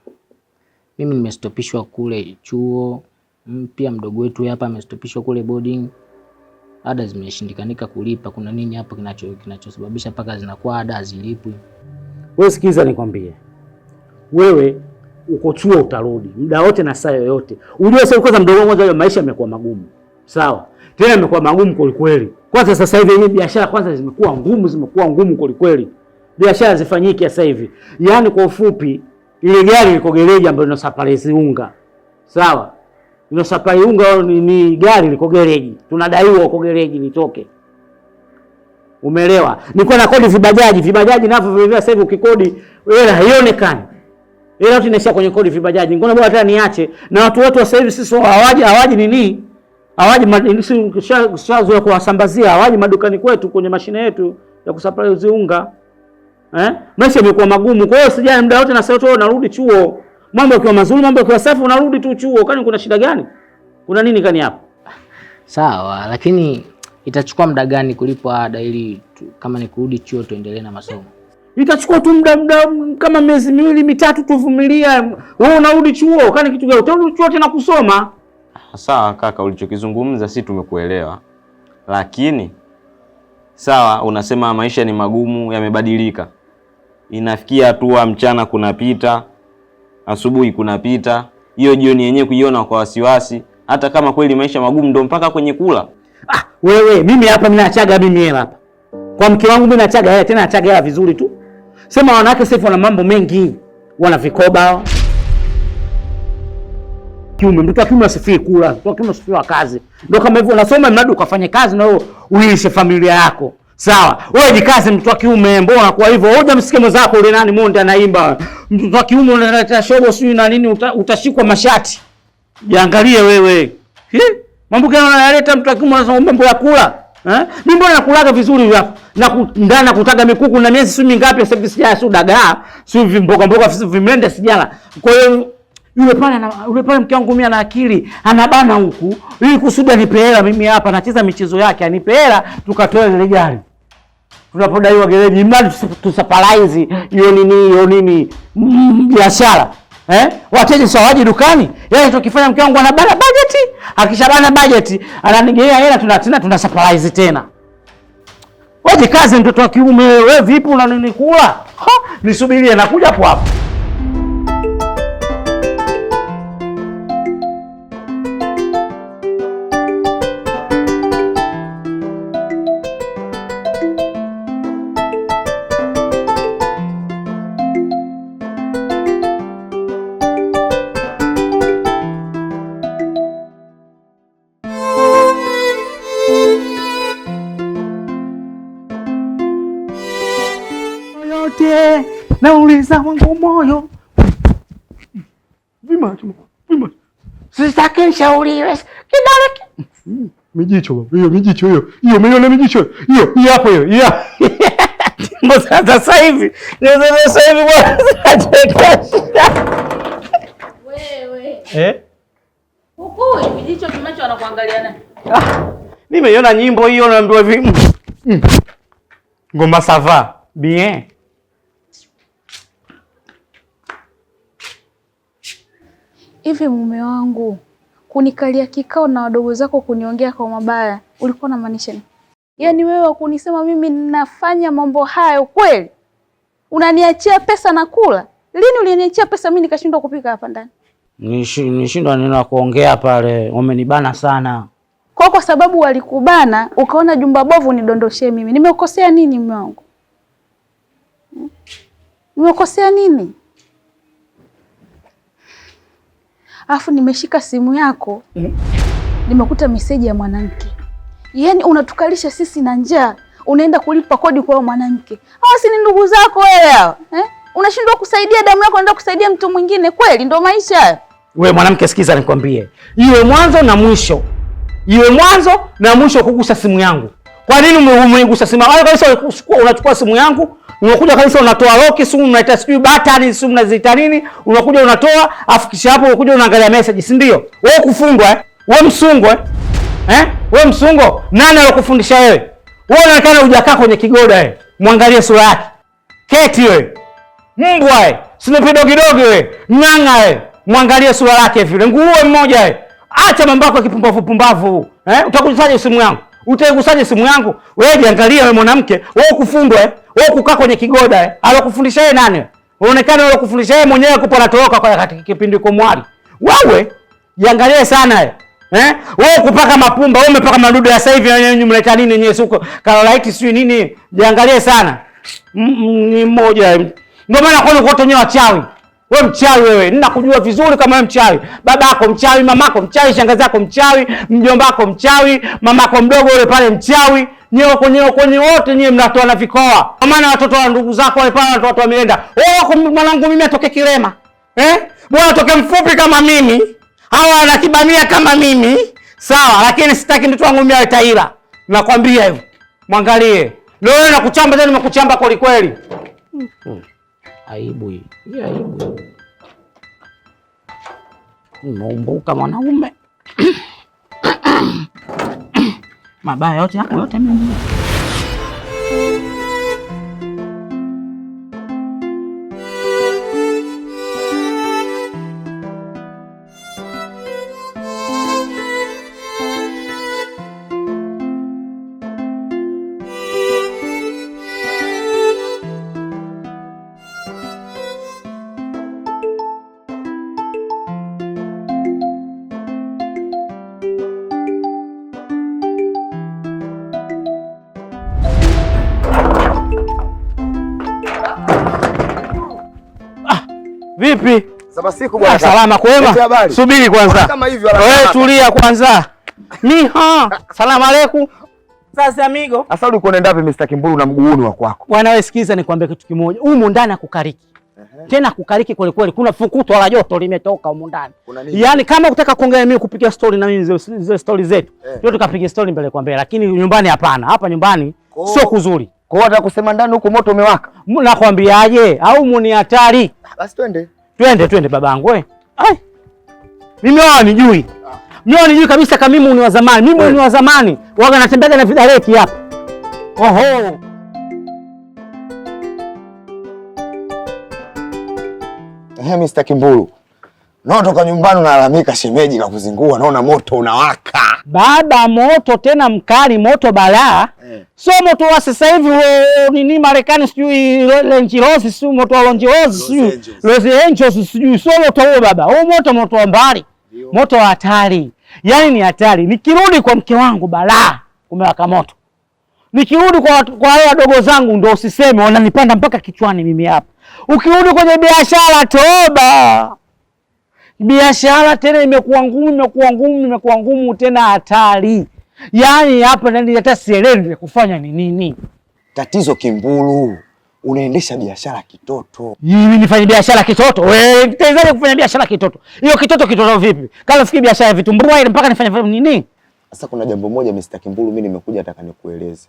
Mimi nimestopishwa kule chuo, pia mdogo wetu hapa amestopishwa kule boarding. Ada zimeshindikanika kulipa. Kuna nini hapa kinachosababisha paka zinakuwa ada hazilipwi? Wewe sikiza nikwambie. Wewe uko chuo utarudi muda wote na saa yoyote. Unajua sasa kwanza mdogo wangu leo maisha yamekuwa magumu. Sawa? Tena yamekuwa magumu kweli kweli. Kwanza sasa hivi yenyewe biashara kwanza zimekuwa ngumu kweli kweli. Biashara zifanyike sasa hivi. Yaani kwa ufupi ile gari liko gereji ambalo linasafari unga. Sawa? Linasafari unga ni gari liko gereji. Tunadaiwa uko gereji litoke. Umeelewa? Niko na kodi vibajaji navyo vile sasa hivi ukikodi hela haionekani. Hela yote inaisha kwenye kodi vibajaji. Ngona bora hata niache. Na watu wote sasa hivi sisi hawaji nini? Hawaji shazo kwa wasambazia, hawaji madukani kwetu kwenye mashine yetu ya kusupply unga. Maisha yamekuwa magumu. Kwa hiyo sijana muda wote na sasa wote narudi chuo. Mambo yakiwa mazuri, mambo yakiwa safi unarudi tu chuo. Kwani kuna shida gani? Kuna nini kani hapo? Sawa, lakini itachukua muda gani kulipwa ada ili kama ni kurudi chuo tuendelee na masomo? Itachukua tu muda kama miezi 2-3 tuvumilia. Wewe unarudi chuo, kwani kitu gani? Utarudi chuo tena kusoma. Sawa kaka, ulichokizungumza si tumekuelewa. Lakini sawa, unasema maisha ni magumu, yamebadilika. Inafikia hatua mchana kunapita, asubuhi kunapita, hiyo jioni yenyewe kuiona kwa wasiwasi. Hata kama kweli maisha magumu ndo mpaka kwenye kula. Wewe mimi hapa mimi naachaga mimi hela hapa. Kwa mke wangu mimi naachaga hela, tena naachaga hela vizuri tu. Sema wanawake sasa wana mambo mengi. Wana vikoba. Mtoto wa kiume asifie kula, mtoto wa kiume asifie kazi. Ndio kama hivyo unasoma mradi ukafanye kazi na wewe uilishe familia yako. Sawa. Wewe jikaze mtoto wa kiume, mbona kwa hivyo? Hoja msikie mwenzako yule nani Monde anaimba. Mtoto wa kiume unaleta shobo sio na nini utashikwa mashati. Jiangalie wewe. Mambo gani unayaleta mtoto wa kiume unasema mambo ya kula? Mimi mbona nakulaga vizuri hapa? Na ndana kutaga mikuku na miezi sio mingapi sasa hivi sijala sio dagaa, sio mboga vimlende sijala. Kwa hiyo yule pale mke wangu mimi ana akili, anabana huku ili kusudi anipe hela mimi hapa anacheza michezo yake anipe hela tukatoe ile gari. Tunapodaiwa gereji mradi tusapalize hiyo nini biashara. Wateja sio waje dukani. Yeye tukifanya mke wangu anabana budget, akishabana budget ananigea hela tunasapalize tena. Waje kazi mtoto wa kiume wewe vipi unanini kula? Nisubirie nakuja hapo hapo. Nauliza wangu moyo. Vima. Sitaki shauriwe. Kidole. Mijicho baba. Hiyo mijicho hiyo. Hiyo umeona mijicho? Hiyo hapo hiyo. Hiyo. Mbona sasa hivi? Sasa hivi bwana. Wewe. Huko mijicho kimacho anakuangalia nani? Nimeiona nyimbo hiyo naambiwa hivi. Ngoma sava. Bien. Hivi mume wangu, kunikalia kikao na wadogo zako kuniongea kwa mabaya, ulikuwa unamaanisha nini? Yaani wewe kunisema mimi ninafanya mambo hayo kweli? Unaniachia pesa na kula? Lini uliniachia pesa mimi nikashindwa kupika hapa ndani? Nishindwa neno kuongea pale, umenibana sana. Kwa sababu walikubana, ukaona jumba bovu nidondoshee mimi. Nimeukosea nini mume wangu? Nimekosea nini? Alafu nimeshika simu yako. Nimekuta meseji ya mwanamke. Yaani unatukalisha sisi na njaa. Unaenda kulipa kodi kwa mwanamke. Hawa si ni ndugu zako wewe hao? Unashindwa kusaidia damu yako, unaenda kusaidia mtu mwingine kweli? Ndio maisha haya. Wewe mwanamke, sikiza nikwambie. Iwe mwanzo na mwisho. Iwe mwanzo na mwisho kugusa simu yangu. Kwa nini umeigusa simu? Wewe kabisa unachukua simu yangu, unakuja kabisa unatoa lock, simu unaita sijui button, simu unaziita nini? Unakuja unatoa, afu kisha hapo unakuja unaangalia message, si ndio? Wewe kufungwa Wewe msungo Wewe msungo? Nani alokufundisha wewe? Wewe unaonekana hujakaa kwenye kigoda Muangalie sura yake. Keti wewe. Mbwa Sinopido kidogo wewe. Ng'ang'a Muangalie sura yake vile. Nguruwe mmoja Acha mambo yako kipumbavu pumbavu. Utakusaje simu yangu? Utaigusaje simu yangu? Wewe jiangalia wewe mwanamke, wewe kufundwa wewe kukaa kwenye kigoda alokufundisha yeye nani? Unaonekana wewe kufundisha yeye mwenyewe kupo anatoroka kwa katika kipindi kwa mwali. Wewe jiangalie sana wewe kupaka mapumba, wewe umepaka madudu ya sasa hivi yenyewe mleta nini yenyewe suko Carolite sio nini? Jiangalie sana. Ni mmoja. Ndio maana kwa wote wenyewe wachawi. Wewe mchawi wewe. Ninakujua vizuri kama wewe mchawi. Babako mchawi, mamako mchawi, shangazi yako mchawi, mjombako mchawi, mamako mdogo yule pale mchawi. Nyewe kwenye wote nyewe mnatoa na vikoa. Kwa maana watoto wa ndugu zako wale pale watoto wa milenda. Wewe mwanangu mimi atoke kilema. Bwana atoke mfupi kama mimi. Hawa anakibamia kama mimi. Sawa, lakini sitaki mtoto wangu mimi awe taila. Nakwambia hivyo. Mwangalie. Leo nakuchamba tena nimekuchamba kweli kweli. Aibu hii. Aibu. Umeumbuka mwanaume. Mabaya yote mimi. Vipi? Saba siku bwana. Salama kwema? Subiri kwanza. Wewe tulia kwanza. Salamu alaykum. Sasa amigo. Sasa ulikuwa unaenda wapi Mr. Kimbulu na mguuni wa kwako? Bwana wewe sikiza nikwambie kitu kimoja. Humu ndani akukariki. Tena kukariki kweli kweli. Kuna fukuto la joto limetoka humu ndani. Yaani kama ukitaka kuongea mimi kupiga story na mimi zile story zetu. Ndio tukapiga story mbele kwa mbele, lakini nyumbani hapana. Hapa nyumbani sio kuzuri. Kwa hiyo nataka kusema ndani huko moto umewaka. Nakwambiaje? Au muni hatari. Basi twende. Twende babangu wewe. Mimi hawanijui. Mimi hawanijui kabisa kama mimi ni wa zamani. Mimi ni wa zamani. Waga natembea na vidaleti hapa. Oho. Mr. Kimbulu. Naotoka nyumbani unalalamika shemeji la kuzingua, naona moto unawaka. Baba moto tena mkali, moto balaa. Sio moto wa sasa hivi nini Marekani sijui Range Rover sio moto wa Range Rover sijui Los Angeles sijui sio moto huo baba. Huo moto wa mbali. Moto wa hatari. Yaani ni hatari. Nikirudi kwa mke wangu balaa umewaka moto. Nikirudi kwa wale wadogo zangu ndio usiseme wananipanda mpaka kichwani mimi hapa. Ukirudi kwenye biashara toba. Biashara tena imekuwa ngumu tena hatari. Yaani hapa ndani hata sielewi kufanya ni nini. Tatizo Kimbulu, unaendesha biashara kitoto. Mimi nifanye biashara kitoto? Wewe nitaanza kufanya biashara kitoto. Hiyo kitoto vipi? Kama fikiri biashara ya vitumbua ile mpaka nifanye nini? Sasa kuna jambo moja Mr. Kimbulu mimi nimekuja nataka nikueleze.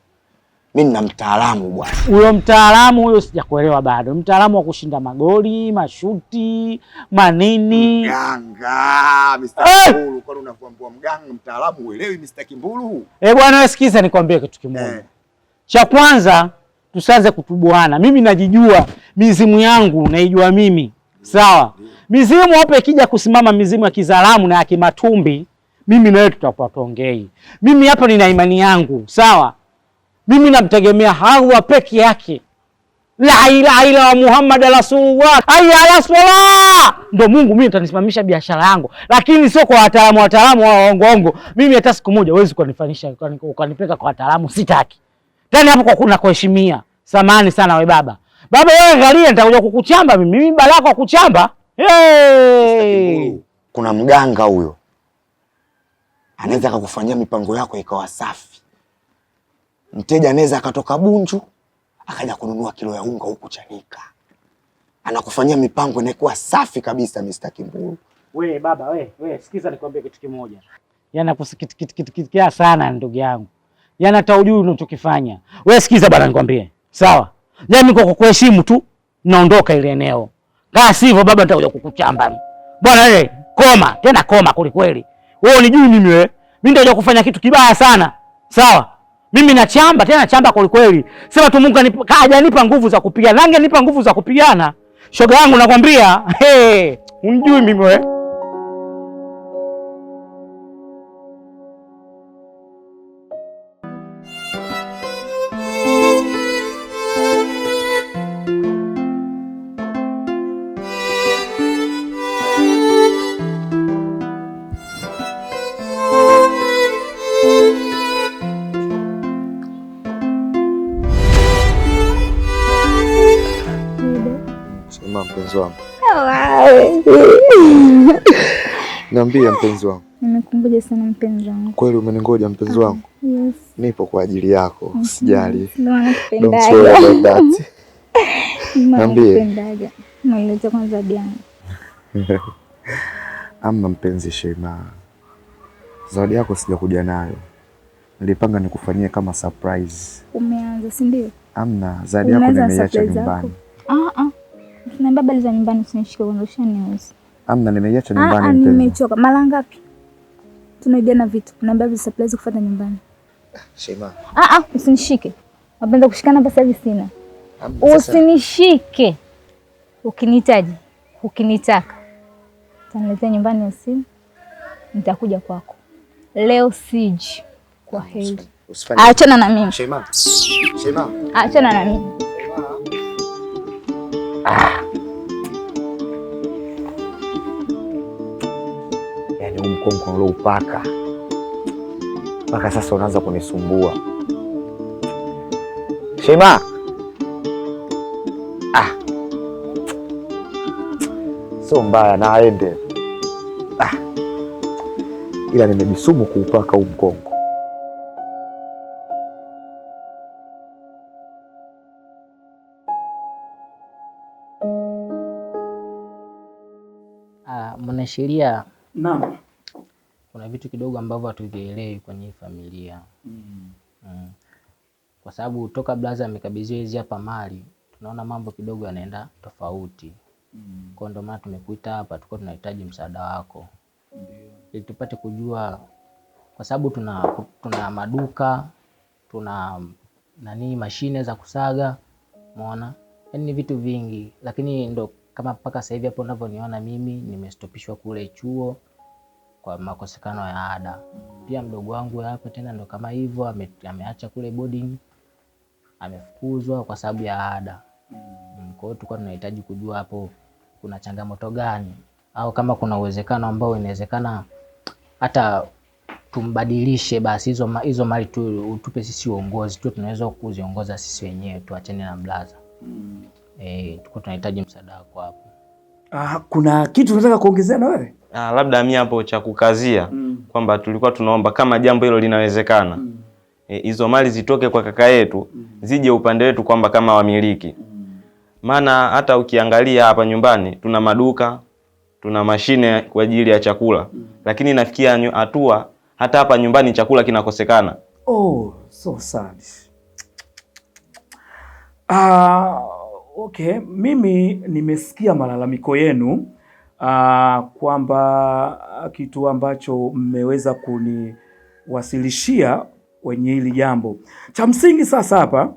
Mimi nina mtaalamu bwana. Huyo mtaalamu huyo sijakuelewa bado. Mtaalamu wa kushinda magoli, mashuti, manini. Mganga, Mr. Kimbulu, kwa nini unakuambia mganga mtaalamu uelewi Mr. Kimbulu? Bwana wewe sikiza nikwambie kitu kimoja. Cha kwanza tusianze kutubuana. Mimi najijua, mizimu yangu naijua mimi. Sawa? Mizimu hapa ikija kusimama mizimu ya Kizalamu na ya Kimatumbi, mimi na wewe tutakuwa tuongei. Mimi hapa nina imani yangu, sawa? Mimi namtegemea Allah peke yake. La ilaha illa Muhammad rasulullah. Hayya ala salah. Ndio Mungu mimi nitanisimamisha biashara yangu. Lakini sio kwa wataalamu wa ongo. Mimi hata siku moja huwezi kunifanyisha ukanipeleka kwa wataalamu, sitaki. Tena hapo kwa kuna kuheshimia. Samahani sana we baba. Baba wewe angalia, nitakuja kukuchamba mimi. Mimi balako wa kuchamba. Hey! Kuna mganga huyo. Anaweza akakufanyia mipango yako ikawa safi. Mteja anaweza akatoka Bunju akaja kununua kilo ya unga huku Chanika. Anakufanyia mipango inakuwa safi kabisa Mr. Kimburu. We baba, we sikiza nikwambie kitu kimoja. Nakusikitikia sana ndugu yangu. Hata hujui unachokifanya. We sikiza bwana nikwambie. Sawa? Niko kukuheshimu tu, naondoka ile eneo. Kama sivyo baba nitakuja kukuchamba. Bwana koma, tena koma kweli. Wewe unijui mimi wewe. Mimi nitakuja kufanya kitu kibaya sana. Sawa? Mimi nachamba, tena chamba kweli. Sema tu Mungu hajanipa nguvu za kupigana. Angenipa nguvu za kupigana. Shoga yangu nakwambia, unijui mimi wewe. Mpenzi wangu. Niambie mpenzi wangu. Nimekungoja sana mpenzi wangu. Kweli umeningoja mpenzi wangu? Yes. Nipo kwa ajili yako, usijali. Nakupendaga. Niambie. Mweleze kwanza Diana. Ama mpenzi Shema. Zawadi yako sijakuja nayo. Nilipanga nikufanyie kama surprise. Umeanza, si ndio? Amna, zawadi yako nimeiacha nyumbani. Tunaambia bali za nyumbani usinishike uondosha news. Amna, nimeiacha nyumbani mpenzi. Nimechoka. Mara ngapi? Tunaidiana vitu. Unaambia bali surprise kufuata nyumbani. Shema. Usinishike. Wapenda kushikana hapa sasa hivi sina. Usinishike. Ukinihitaji, ukinitaka. Utaniletea nyumbani ya simu. Nitakuja kwako. Leo siji. Kwa heri. Achana na mimi. Shema. Achana na mimi. Yaani mkongo uliopaka mpaka sasa unaanza kunisumbua. Shema. So mbaya na aende. Ila nimejisumu kuupaka huu mkongo. Mwanasheria, naam, kuna vitu kidogo ambavyo hatuvielewi kwenye familia. Kwa sababu toka blaza amekabidhiwa hizi hapa mali, tunaona mambo kidogo yanaenda tofauti. Kwa ndio maana tumekuita hapa, tulikuwa tunahitaji msaada wako. Ili tupate kujua, kwa sababu tuna maduka, tuna mashine za kusaga, umeona? Yaani ni vitu vingi, lakini ndo kama mpaka sasa hivi hapo unavyoniona mimi nimestopishwa kule chuo kwa makosekano ya ada. Pia mdogo wangu hapa tena ndo kama hivyo ameacha kule boarding, amefukuzwa kwa sababu ya ada. Kwa hiyo tulikuwa tunahitaji kujua hapo kuna changamoto gani, au kama kuna uwezekano ambao inawezekana hata tumbadilishe basi hizo mali tu utupe sisi uongozi tu, tunaweza kuziongoza sisi wenyewe, tuachane na blaza. Tuko tunahitaji msaada wako hapo. Kuna kitu unataka kuongezea na wewe? Labda mimi hapo cha kukazia kwamba tulikuwa tunaomba kama jambo hilo linawezekana, hizo mali zitoke kwa kaka yetu zije upande wetu kwamba kama wamiliki. Maana hata ukiangalia hapa nyumbani tuna maduka, tuna mashine kwa ajili ya chakula, lakini nafikia hatua hata hapa nyumbani chakula kinakosekana. So sad. Okay, mimi nimesikia malalamiko yenu kwamba kitu ambacho mmeweza kuniwasilishia kwenye hili jambo. Cha msingi sasa hapa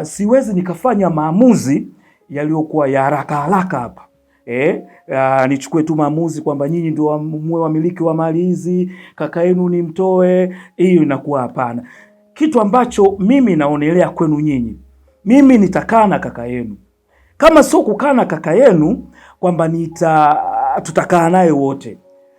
siwezi nikafanya maamuzi yaliyokuwa ya haraka hapa. Nichukue tu maamuzi kwamba nyinyi ndio muwe wamiliki wa mali hizi, kaka yenu ni mtoe, hiyo inakuwa hapana. Kitu ambacho mimi naonelea kwenu nyinyi, mimi nitakaa na kaka yenu. Kama sio kukaa na kaka yenu kwamba tutakaa naye wote.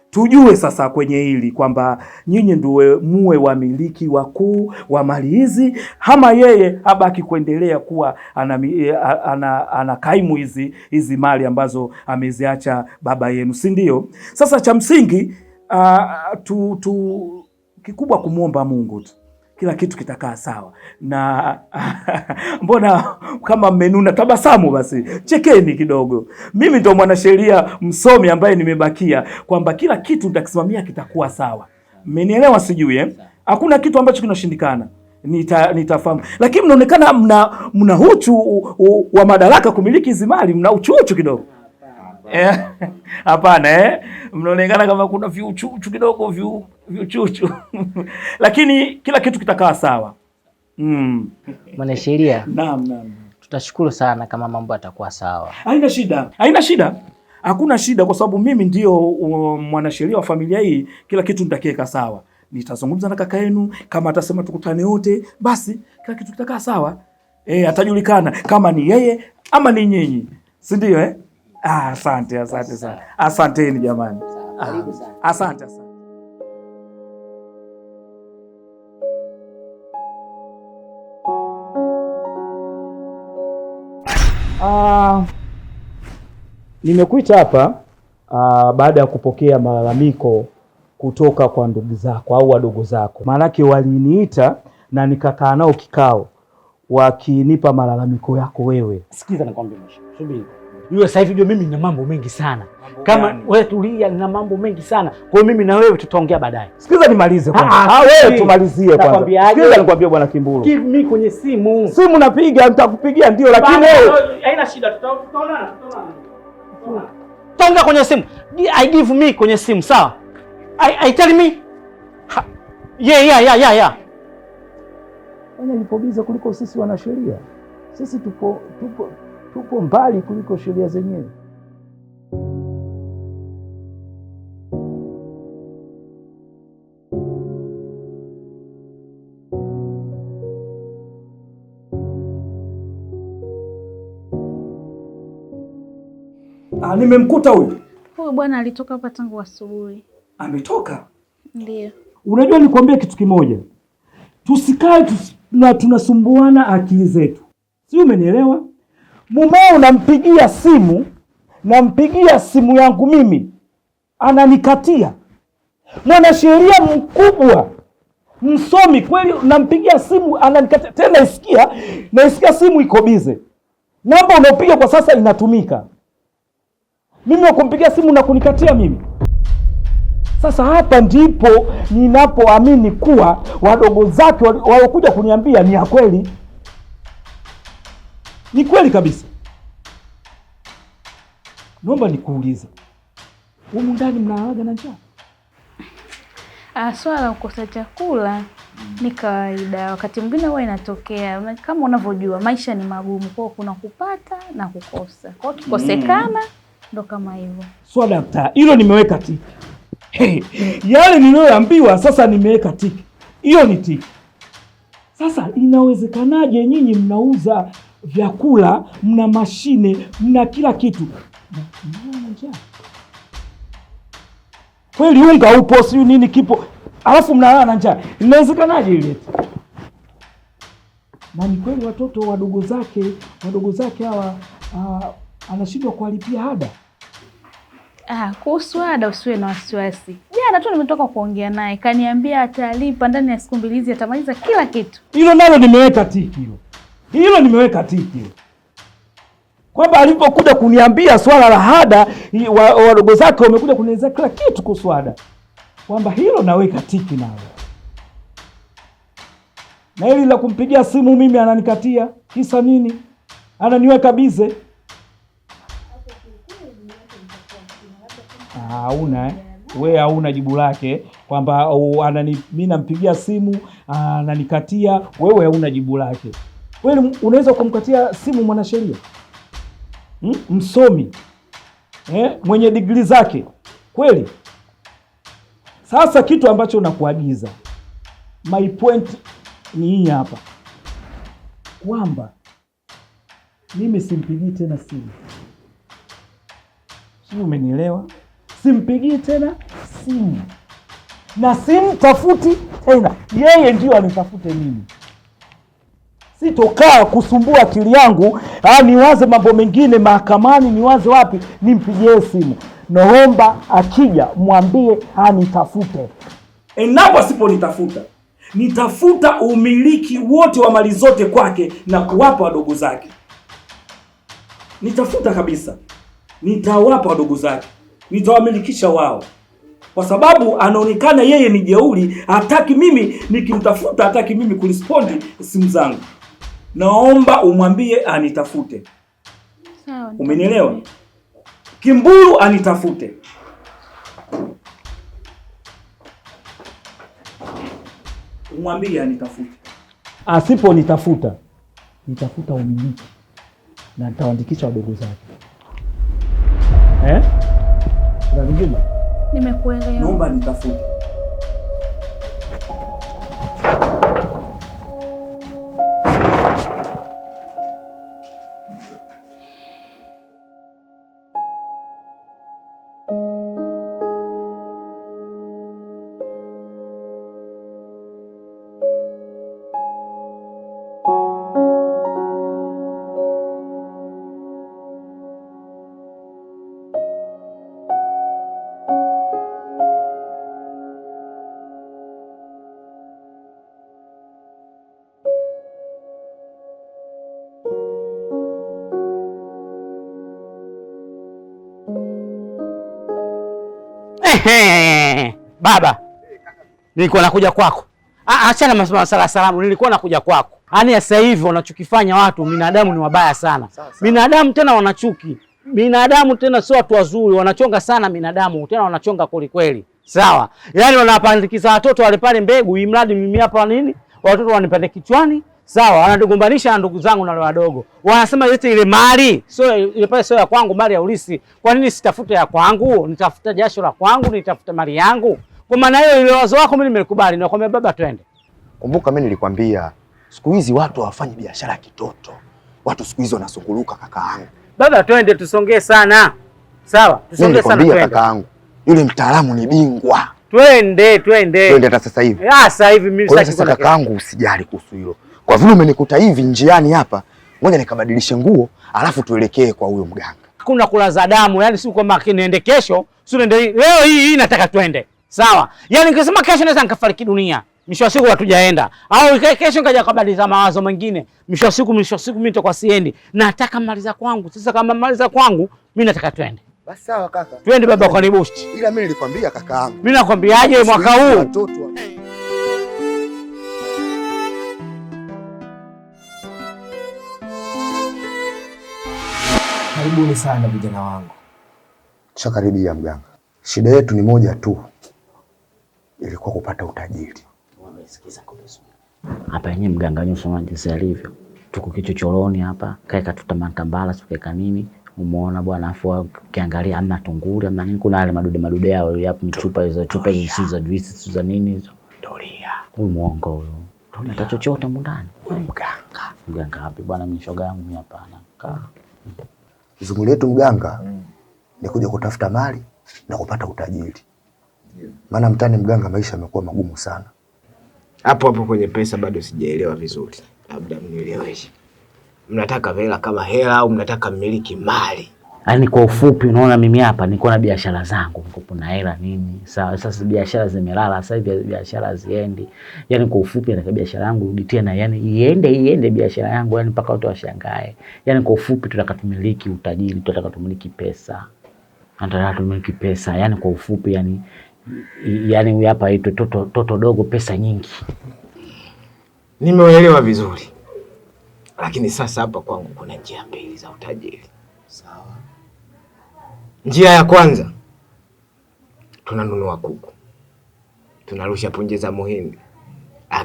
tujue sasa kwenye hili kwamba nyinyi ndio muwe wamiliki wakuu wa mali hizi, ama yeye abaki kuendelea kuwa ana kaimu hizi mali ambazo ameziacha baba yenu, si ndio? Sasa cha msingi kikubwa kumwomba Mungu tu, kila kitu kitakaa sawa. Na mbona kama mmenuna tabasamu, basi chekeni kidogo. Mimi ndo mwanasheria msomi ambaye nimebakia kwamba kila kitu nitakisimamia kitakuwa sawa. Mmenielewa sijui Hakuna kitu ambacho kinashindikana. Nitafahamu. Lakini mnaonekana mna uchu wa madaraka kumiliki hizi mali, mna uchu kidogo. Hapana mnaonekana kama kuna viuchuchu kidogo, viuchuchu. Lakini kila kitu kitakaa sawa. Mwanasheria. Naam. Tutashukuru sana kama mambo yatakuwa sawa. Haina shida. Hakuna shida kwa sababu mimi ndio mwanasheria wa familia hii, kila kitu nitakiweka sawa. Nitazungumza na kaka yenu, kama atasema tukutane wote, basi kila kitu kitakaa sawa. Atajulikana kama ni yeye ama ni nyinyi. Si ndio Asante sana. Asanteni jamani. Asante. Nimekuita hapa baada ya kupokea malalamiko kutoka kwa ndugu zako au wadogo zako. Maanake waliniita na nikakaa nao kikao wakinipa malalamiko yako wewe. Sikiza nikwambie mwisho. Subiri. Yule sasa hivi mimi nina mambo mengi sana. Kama wewe tulia, nina mambo mengi sana. Kwa hiyo mimi na wewe tutaongea baadaye. Sikiza nimalize kwanza. Wewe tumalizie kwanza. Sikiza nikwambie bwana Kimburu. Give me kwenye simu. Simu napiga, nitakupigia ndio, lakini wewe haina shida, tutaonana. Tonga kwenye simu. I give me kwenye simu, sawa? I tell me. Yeah. Wana nipogiza kuliko sisi wanasheria. Sisi tupo mbali kuliko sheria zenyewe. Nimemkuta huyu bwana, alitoka hapa tangu asubuhi. Ametoka? Ndio. Unajua nikwambie kitu kimoja, tusikae tunasumbuana akili zetu, si umenielewa? Mumeo nampigia simu yangu mimi, ananikatia. Mwanasheria mkubwa msomi kweli, nampigia simu ananikatia. Tena naisikia simu iko bize, namba unaopiga kwa sasa inatumika. Mimi wakumpigia simu na kunikatia mimi. Sasa hapa ndipo ninapoamini kuwa wadogo zake waliokuja kuniambia ni ya kweli. Ni kweli kabisa. Naomba nikuulize, humu ndani mnaaga na njaa? Swala la kukosa chakula ni kawaida, wakati mwingine huwa inatokea. Kama unavyojua maisha ni magumu, kwa kuna kupata na kukosa. Kwa kikosekana ndo kama hivyo. Swala daktari, hilo nimeweka tiki. Yale niliyoambiwa sasa nimeweka tiki. Hiyo ni tiki. Sasa inawezekanaje nyinyi mnauza vyakula, mna mashine, mna kila kitu, mna njaa? Kweli unga upo, siyo nini kipo, alafu mnalala na njaa. Inawezekanaje ile? Na ni kweli watoto wadogo zake hawa anashindwa kuwalipia ada. Kuhusu ada usiwe na wasiwasi. Jana tu nimetoka kuongea naye, kaniambia atalipa ndani ya siku mbili hizi, atamaliza kila kitu. Hilo nalo nimeweka tiki hilo nimeweka tiki. Kwamba alipokuja kuniambia swala la ada, wadogo zake wamekuja kunieleza kila kitu kuhusu ada. Kwamba hilo naweka tiki nalo. Na hili la kumpigia simu mimi ananikatia, kisa nini? Ananiweka bize. Hauna wewe hauna jibu lake kwamba mimi nampigia simu ananikatia, wewe hauna jibu lake. Wewe unaweza kumkatia simu mwanasheria msomi mwenye degree zake kweli? Sasa kitu ambacho nakuagiza, my point ni hii hapa, kwamba mimi simpigii tena simu. Sio, umenielewa? Simpigii tena simu na simtafuti tena, yeye ndio anitafute mimi. Sitokaa kusumbua akili yangu, niwaze mambo mengine mahakamani, niwaze wapi, nimpigie simu. Naomba akija mwambie anitafute. Endapo asiponitafuta, nitafuta umiliki wote wa mali zote kwake na kuwapa wadogo zake. Nitafuta kabisa. Nitawapa wadogo zake. Nitawamilikisha wao. Kwa sababu anaonekana yeye ni jeuri, hataki mimi nikimtafuta, hataki mimi kurespondi simu zangu. Naomba umwambie anitafute. Sawa. Umenielewa? Kimburu anitafute. Umwambie anitafute. Asiponitafuta, nitafuta umiliki na nitawaandikisha wadogo zake. Kuna vingine? Nimekuelewa. Naomba nitafute. Baba, nilikuwa nakuja kwako. Achana masala salamu, nilikuwa nakuja kwako. Yaani sasa hivi wanachokifanya watu, binadamu ni wabaya sana. Binadamu tena wanachuki. Binadamu tena sio watu wazuri, wanachonga sana binadamu, tena wanachonga kweli kweli. Sawa? Yaani wanapandikiza watoto wale pale mbegu, imradi mimi hapa nini? Watoto wanipande kichwani. Sawa, wanatugombanisha na ndugu zangu na wale wadogo. Wanasema yote ile mali, sio ile pale sio ya kwangu, mali ya ulisi. Kwa nini sitafute ya kwangu? Nitafuta jasho la kwangu, nitafuta mali yangu. Kwa maana hiyo ile wazo wako mimi nimekubali, na kwambia baba twende. Kumbuka mimi nilikwambia siku hizi watu hawafanyi biashara kitoto. Watu siku hizi wanasunguluka kakaangu. Baba twende tusongee sana. Sawa, tusongee sana twende. Kakaangu, yule mtaalamu ni bingwa. Twende. Twende hata sasa hivi. Sasa hivi mimi sasa kakaangu usijali kuhusu hilo. Kwa vile umenikuta hivi njiani hapa, ngoja nikabadilishe nguo, alafu tuelekee kwa huyo mganga. Hakuna kulaza damu, yani si kwamba niende kesho, si niende leo hii nataka twende. Sawa? Yani nikisema kesho naweza nikafariki dunia. Mwisho wa siku hatujaenda. Au kesho nikaja kubadilisha mawazo mengine. Mwisho wa siku mimi nitakuwa siendi. Nataka maliza kwangu. Sasa kama maliza kwangu, mimi nataka twende. Basi sawa kaka. Twende baba kwa nibusti. Ila mimi nilikwambia kakaangu. Mimi nakwambiaje mwaka huu? Karibuni sana vijana wangu. Tushakaribia mganga. Shida yetu ni moja tu. Ilikuwa kupata utajiri. Wamesikiza kabisa. Hapa yenyewe mganga nyuso na jinsi alivyo. Tuko kichochoroni hapa, kaeka tutamantambala, tukeka nini? Umeona bwana, afu ukiangalia amna tunguri, amna nini, kuna yale madude yao yapo michupa hizo, chupa hizo za juice za nini hizo. Doria. Huyu muongo huyo. Hata chochote ndani. Mganga. Mganga wapi bwana, mimi shoga yangu mimi hapana. Kaa. Zungu letu mganga ni kuja kutafuta mali na kupata utajiri. Maana mtani mganga maisha yamekuwa magumu sana. Hapo kwenye pesa bado sijaelewa vizuri. Labda mnieleweshe. Mnataka hela kama hela au mnataka mmiliki mali? Yaani kwa ufupi unaona mimi hapa niko na biashara zangu, niko na hela nini. Sawa, sasa biashara zimelala, sasa hivi biashara ziendi. Yaani kwa ufupi nataka biashara yangu rudi tena, yaani iende biashara yangu, yaani mpaka watu washangae. Yaani kwa ufupi tunataka tumiliki utajiri, tunataka tumiliki pesa. Tunataka tumiliki pesa, yaani kwa ufupi yaani huyu hapa aitwe toto dogo pesa nyingi. Nimeelewa vizuri. Lakini sasa hapa kwangu kuna njia mbili za utajiri. Sawa. Njia ya kwanza, tunanunua kuku. Tunarusha punje za muhindi.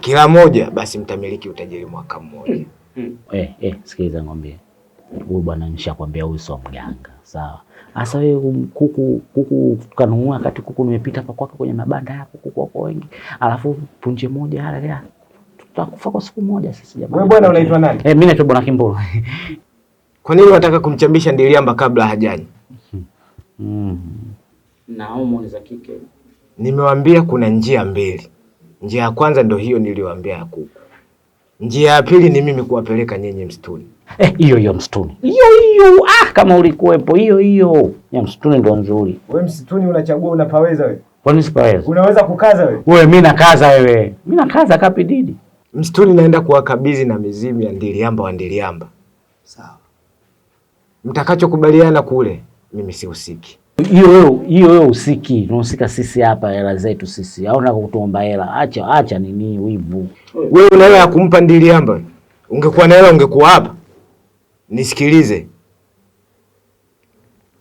Kila moja basi mtamiliki utajiri mwaka mmoja. Sikiliza ng'ombe. Huyu bwana nishakwambia huyu sio mganga. Sawa. Sasa wewe kuku kanunua kati kuku nimepita hapa kwake kwenye mabanda yako kuku wako wengi. Alafu punje moja hala tutakufa kwa siku moja sisi jamaa. Wewe bwana unaitwa nani? Mimi naitwa Bwana Kimburu. Kwa nini unataka kumchambisha Ndiliamba kabla hajaji? Na homoni za kike. Nimewambia kuna njia mbili. Njia ya kwanza ndio hiyo niliyowaambia ya kuku. Njia ya pili ni mimi kuwapeleka nyinyi msituni. Hiyo msituni. Hiyo kama ulikuwepo hiyo ya msituni ndio nzuri. Wewe msituni unachagua unapaweza wewe? Kwani sipaweza? Unaweza kukaza wewe? Wewe mimi nakaza wewe. Mimi nakaza kapi didi. Msituni naenda kuwakabidhi na mizimu ya Ndiliamba wa Ndiliamba. Sawa. Mtakachokubaliana kule mimi sihusiki. Hiyo usiki. Tunahusika sisi hapa, hela zetu sisi. Au nataka kutuomba hela. Acha nini wivu. Wewe una hela ya kumpa Ndiliamba? Ungekuwa na hela ungekuwa hapa. Nisikilize.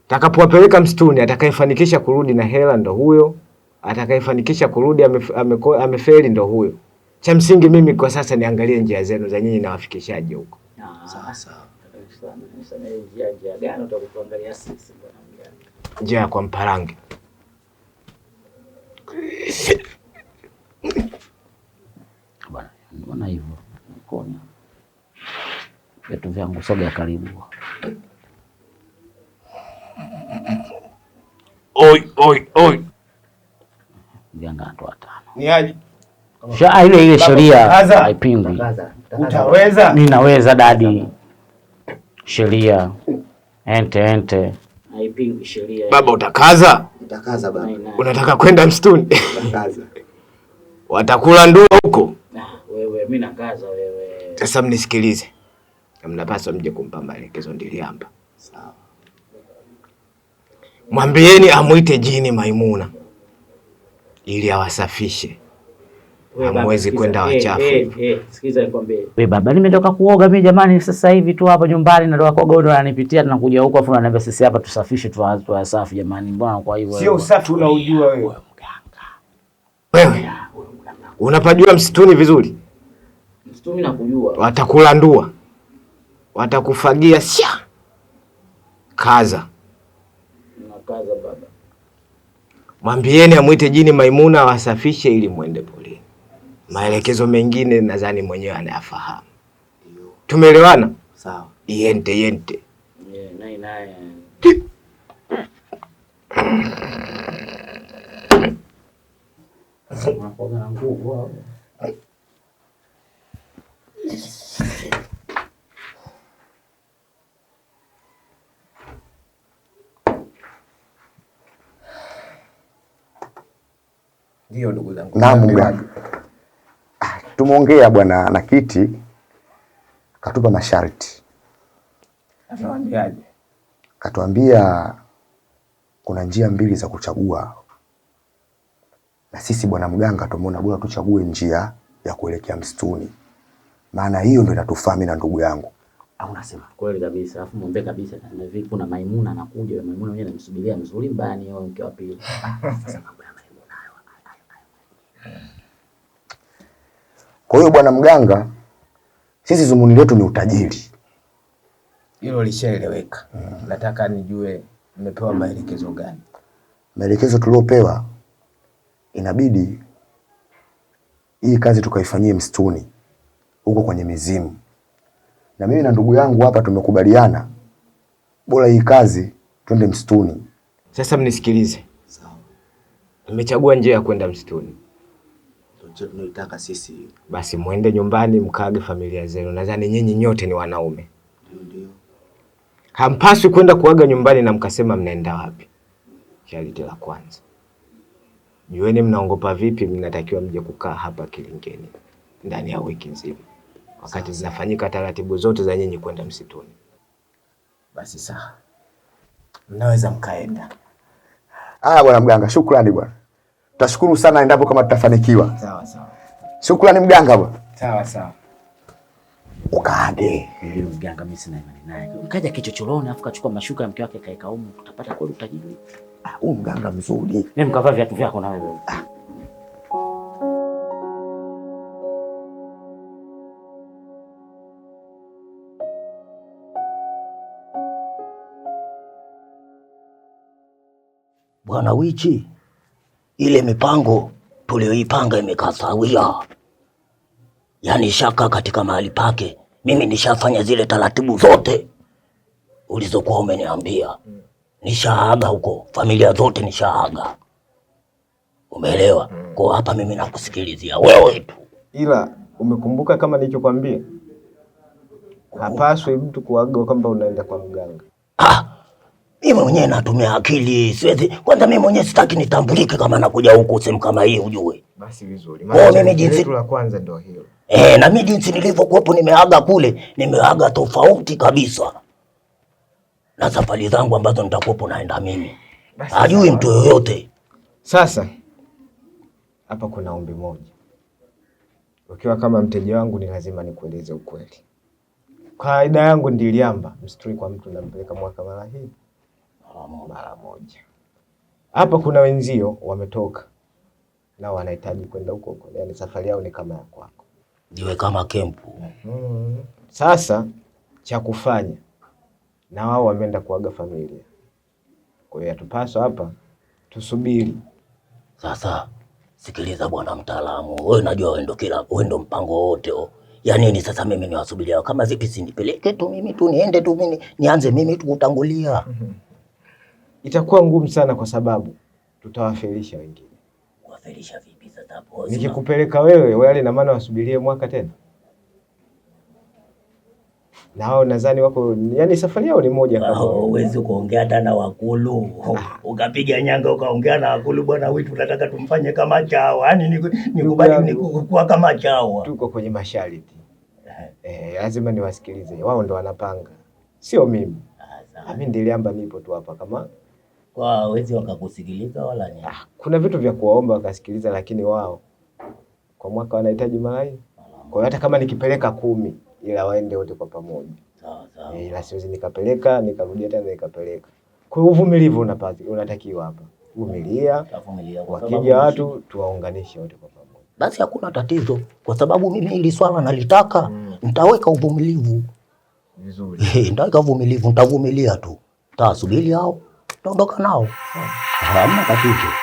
Takapowapeleka msituni, atakayefanikisha kurudi na hela ndo huyo. Atakayefanikisha kurudi amefeli ndo huyo. Cha msingi mimi kwa sasa niangalie njia zenu za nyinyi na wafikishaji huko. Sawa. Njia gani utakuangalia sisi bwana mganga? Njia kwa Mparange. Bwana hivyo. Kona. Vitu vyangu soga karibu. Oi. Mganga watu 5. Ni aje? Ile sheria haipingwi. Utaweza? Ninaweza dadi. Sheria. Ente. Haipingwi sheria. Baba utakaza? Utakaza baba. Unataka kwenda msituni? Utakaza. Watakula ndua huko? Wewe mimi nakaza wewe. Sasa mnisikilize. Mnapaswa mje kumpa maelekezo Ndiliamba. Sawa. Mwambieni amuite jini Maimuna ili awasafishe. Hamwezi kwenda wachafu. Sikiza nikwambie. Wewe baba, nimetoka kuoga mimi jamani, sasa hivi tu hapa nyumbani natoka kuoga, ndo ananipitia tunakuja huko afu ananiambia sisi hapa tusafishe tu safi jamani. Mbona kwa hivyo? Sio usafi unaujua wewe. Wewe unapajua msituni vizuri? Msituni nakujua. Watakula ndua. Watakufagia kaza. Nakaza baba. Mwambieni amuite jini Maimuna awasafishe ili muende polini. Maelekezo mengine nadhani mwenyewe anayafahamu. Tumeelewana? Sawa. Yente. Naye. Unapoga nguvu wao. Ndio ndugu zangu. Naam mganga. Tumeongea bwana na Kiti katupa masharti. Anawaambiaje? Katuambia kuna njia mbili za kuchagua. Na sisi bwana mganga tumeona bora tuchague njia ya kuelekea msituni. Maana hiyo ndio inatufaa mimi na ndugu yangu. Au unasema kweli kabisa. Alafu muombe kabisa na vipi kuna Maimuna anakuja, Maimuna mwenyewe anamsubiria mzuri mbani yao mke wa pili. Sasa mambo ya Maimuna hayo. Kwa hiyo bwana mganga, sisi zumuni letu ni utajiri. Hilo lishaeleweka. Nataka nijue mmepewa maelekezo gani? Maelekezo tuliopewa inabidi hii kazi tukaifanyie msituni huko kwenye mizimu. Na mimi na ndugu yangu hapa tumekubaliana bora hii kazi twende msituni. Sasa mnisikilize. Sawa. Nimechagua njia ya kwenda msituni. Ndio tunataka sisi. Basi muende nyumbani mkage familia zenu. Nadhani nyinyi nyote ni wanaume. Ndio. Hampaswi kwenda kuaga nyumbani na mkasema mnaenda wapi. Sharti la kwanza. Jueni mnaongopa vipi, mnatakiwa mje kukaa hapa Kilingeni ndani ya wiki nzima. Wakati zinafanyika taratibu zote za nyinyi kwenda msituni. Basi sawa. Mnaweza mkaenda. Bwana mganga, shukrani bwana. Tutashukuru sana endapo kama tutafanikiwa. Sawa. Shukrani mganga bwana. Sawa. Ukaage. Mganga mimi sina imani naye. Mkaja kichochoroni afu kachukua mashuka ya mke wake kaeka huko, utapata kweli utajiri. Huyu mganga mzuri. Mimi mkavaa viatu vyako na wewe. Bwana Wichi, ile mipango tulioipanga imekaa sawia. Yaani shaka katika mahali pake. Mimi nishafanya zile taratibu zote ulizokuwa umeniambia. Nishaaga huko, familia zote nishaaga. Umeelewa? Kwa hapa mimi nakusikilizia wewe tu. Ila umekumbuka kama nilichokwambia? Hapaswi mtu kuaga kwamba unaenda kwa mganga. Mimi mwenyewe natumia akili, siwezi. Kwanza mimi mwenyewe sitaki nitambulike kama nakuja huku sehemu kama hii ujue. Basi vizuri. Mimi jinsi la kwanza ndio hilo. Na mimi jinsi nilivyokuwepo nimeaga kule, nimeaga tofauti kabisa. Na safari zangu ambazo nitakuwepo naenda mimi. Hajui mtu yoyote. Sasa hapa kuna ombi moja. Ukiwa kama mteja wangu ni lazima nikueleze ukweli. Kaida yangu Ndiliamba, msituni kwa mtu nampeleka mwaka mara hii. Mara moja. Hapa kuna wenzio wametoka na wanahitaji kwenda huko. Yaani safari yao ni kama ya kwako. Niwe kama kempu. Sasa cha kufanya na wao wameenda kuaga familia. Kwa hiyo tupaswa hapa tusubiri. Sasa sikiliza bwana mtaalamu, wewe najua wewe ndo mpango wote. Ya nini sasa mimi niwasubiria? Kama vipi sinipeleke tu mimi tu niende tu mimi nianze mimi tu kutangulia. Itakuwa ngumu sana kwa sababu tutawafelisha wengine. Kuwafelisha vipi sasa hapo? Nikikupeleka wewe wale na maana wasubirie mwaka tena. Na hao nadhani wako, yani safari yao ni moja kama. Huwezi kuongea hata na wakulu. Ukapiga nyanga ukaongea na wakulu, bwana wetu tunataka tumfanye kama chao. Yaani nikubali kuwa kama chao. Tuko kwenye masharti. Lazima niwasikilize. Wao ndo wanapanga. Sio mimi. Mimi Ndiliamba nipo tu hapa kama kwa wezi wakakusikiliza wala nini. Kuna vitu vya kuwaomba wakasikiliza, lakini wao kwa mwaka wanahitaji mara hii. Kwa hiyo hata kama nikipeleka 10 ila waende wote kwa pamoja. Sawa. Ila siwezi nikapeleka nikarudia tena nikapeleka. Kwa hiyo uvumilivu unatakiwa hapa. Vumilia. Wakija watu tuwaunganishe wote kwa pamoja. Basi hakuna tatizo kwa sababu mimi hili swala nalitaka. Nitaweka uvumilivu. Vizuri. Nitaweka uvumilivu, nitavumilia tu. Tasubiri hao, taondoka nao. Hamna tatizo.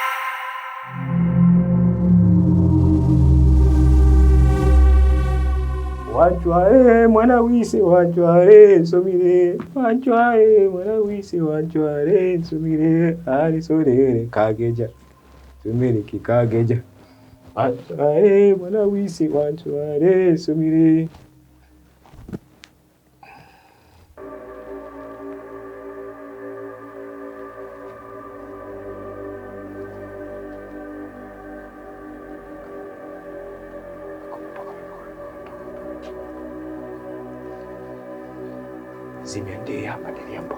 Wachwa mwana wise wachwa subire. Wachwa mwana wise wachwa subire. Ali sorere kageja. Sumire kikageja. Wachwa mwana wise wachwa subire. Zimeendea hapa Ndiliamba.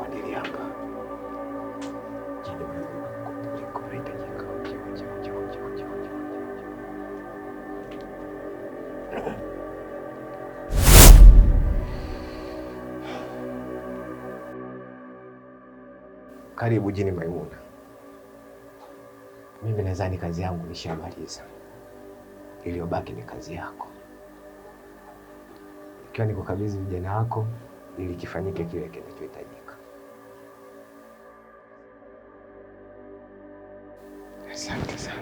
Karibu jini Maimuna. Mimi nadhani kazi yangu nishamaliza. Iliyobaki ni kazi yako. Ikiwa nikukabidhi vijana wako ili kifanyike kile kinachohitajika. Asante sana.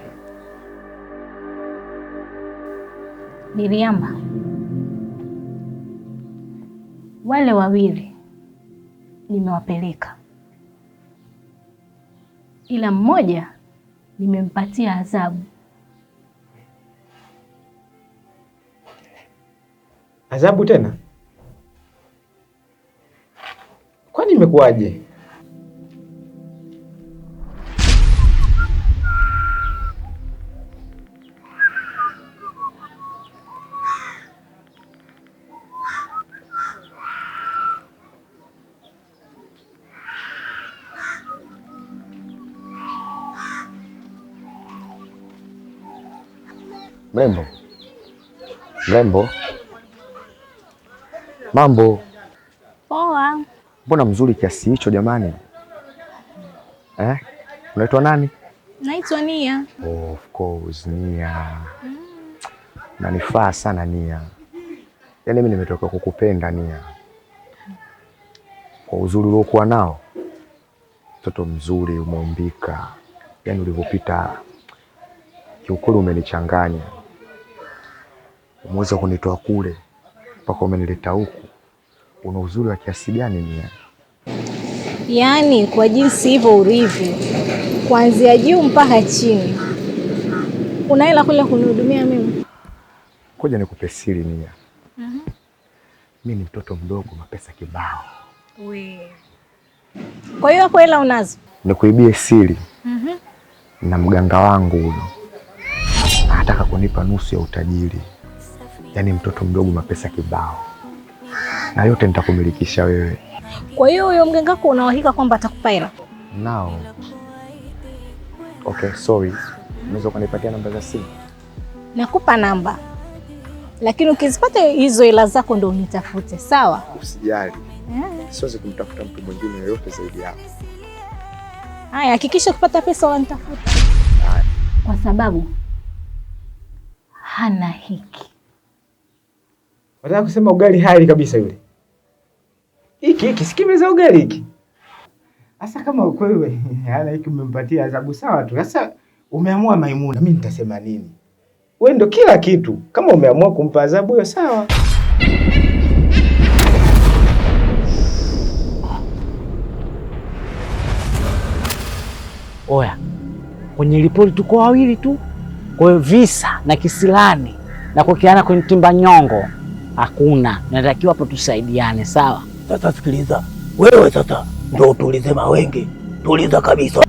Ndiliamba, wale wawili nimewapeleka, ila mmoja nimempatia adhabu. Adhabu tena? Kwani imekuwaje? Mrembo. Mambo. Poa. Mbona mzuri kiasi hicho jamani? Unaitwa nani? Naitwa Nia. Of course, Nia. Nanifaa sana Nia. Yaani mimi nimetoka kukupenda Nia. Kwa uzuri uliokuwa nao. Mtoto mzuri, umeumbika. Yaani ulivyopita kiukweli umenichanganya. Umeweza kunitoa kule mpaka umenileta huku. Una uzuri wa kiasi gani Nia? Yaani kwa jinsi hivyo ulivyo, kuanzia juu mpaka chini, Una hela kule kunihudumia mimi? Koja nikupe siri Nia. Mimi ni mtoto mdogo, mapesa kibao. Kwa hiyo hapo hela unazo? Nikuibie siri. Na mganga wangu huyo anataka kunipa nusu ya utajiri. Yaani mtoto mdogo, mapesa kibao. Na yote nitakumilikisha wewe. Kwa hiyo huyo mganga wako una uhakika kwamba atakupa hela? Now. Okay, sorry. Unaweza kunipatia namba za simu? Nakupa namba. Lakini ukizipata hizo hela zako ndio unitafute, sawa? Usijali. Siwezi kumtafuta mtu mwingine yoyote zaidi yako. Haya, hakikisha kupata pesa wanitafuta. Kwa sababu hana hiki. Wataka kusema ugali hali kabisa yule. Hiki sikimeza ugali hiki. Sasa kama wewe hana hiki umempatia adhabu sawa tu. Sasa umeamua Maimuna, mimi nitasema nini? Wewe ndo kila kitu. Kama umeamua kumpa adhabu hiyo sawa. Oya, kwenye ripoti tuko wawili tu. Kwa hiyo visa na kisilani na kukiana kwenye timba nyongo hakuna. Natakiwa hapo tusaidiane, sawa? Sasa sikiliza, wewe sasa ndio utulize mawenge, tuliza kabisa.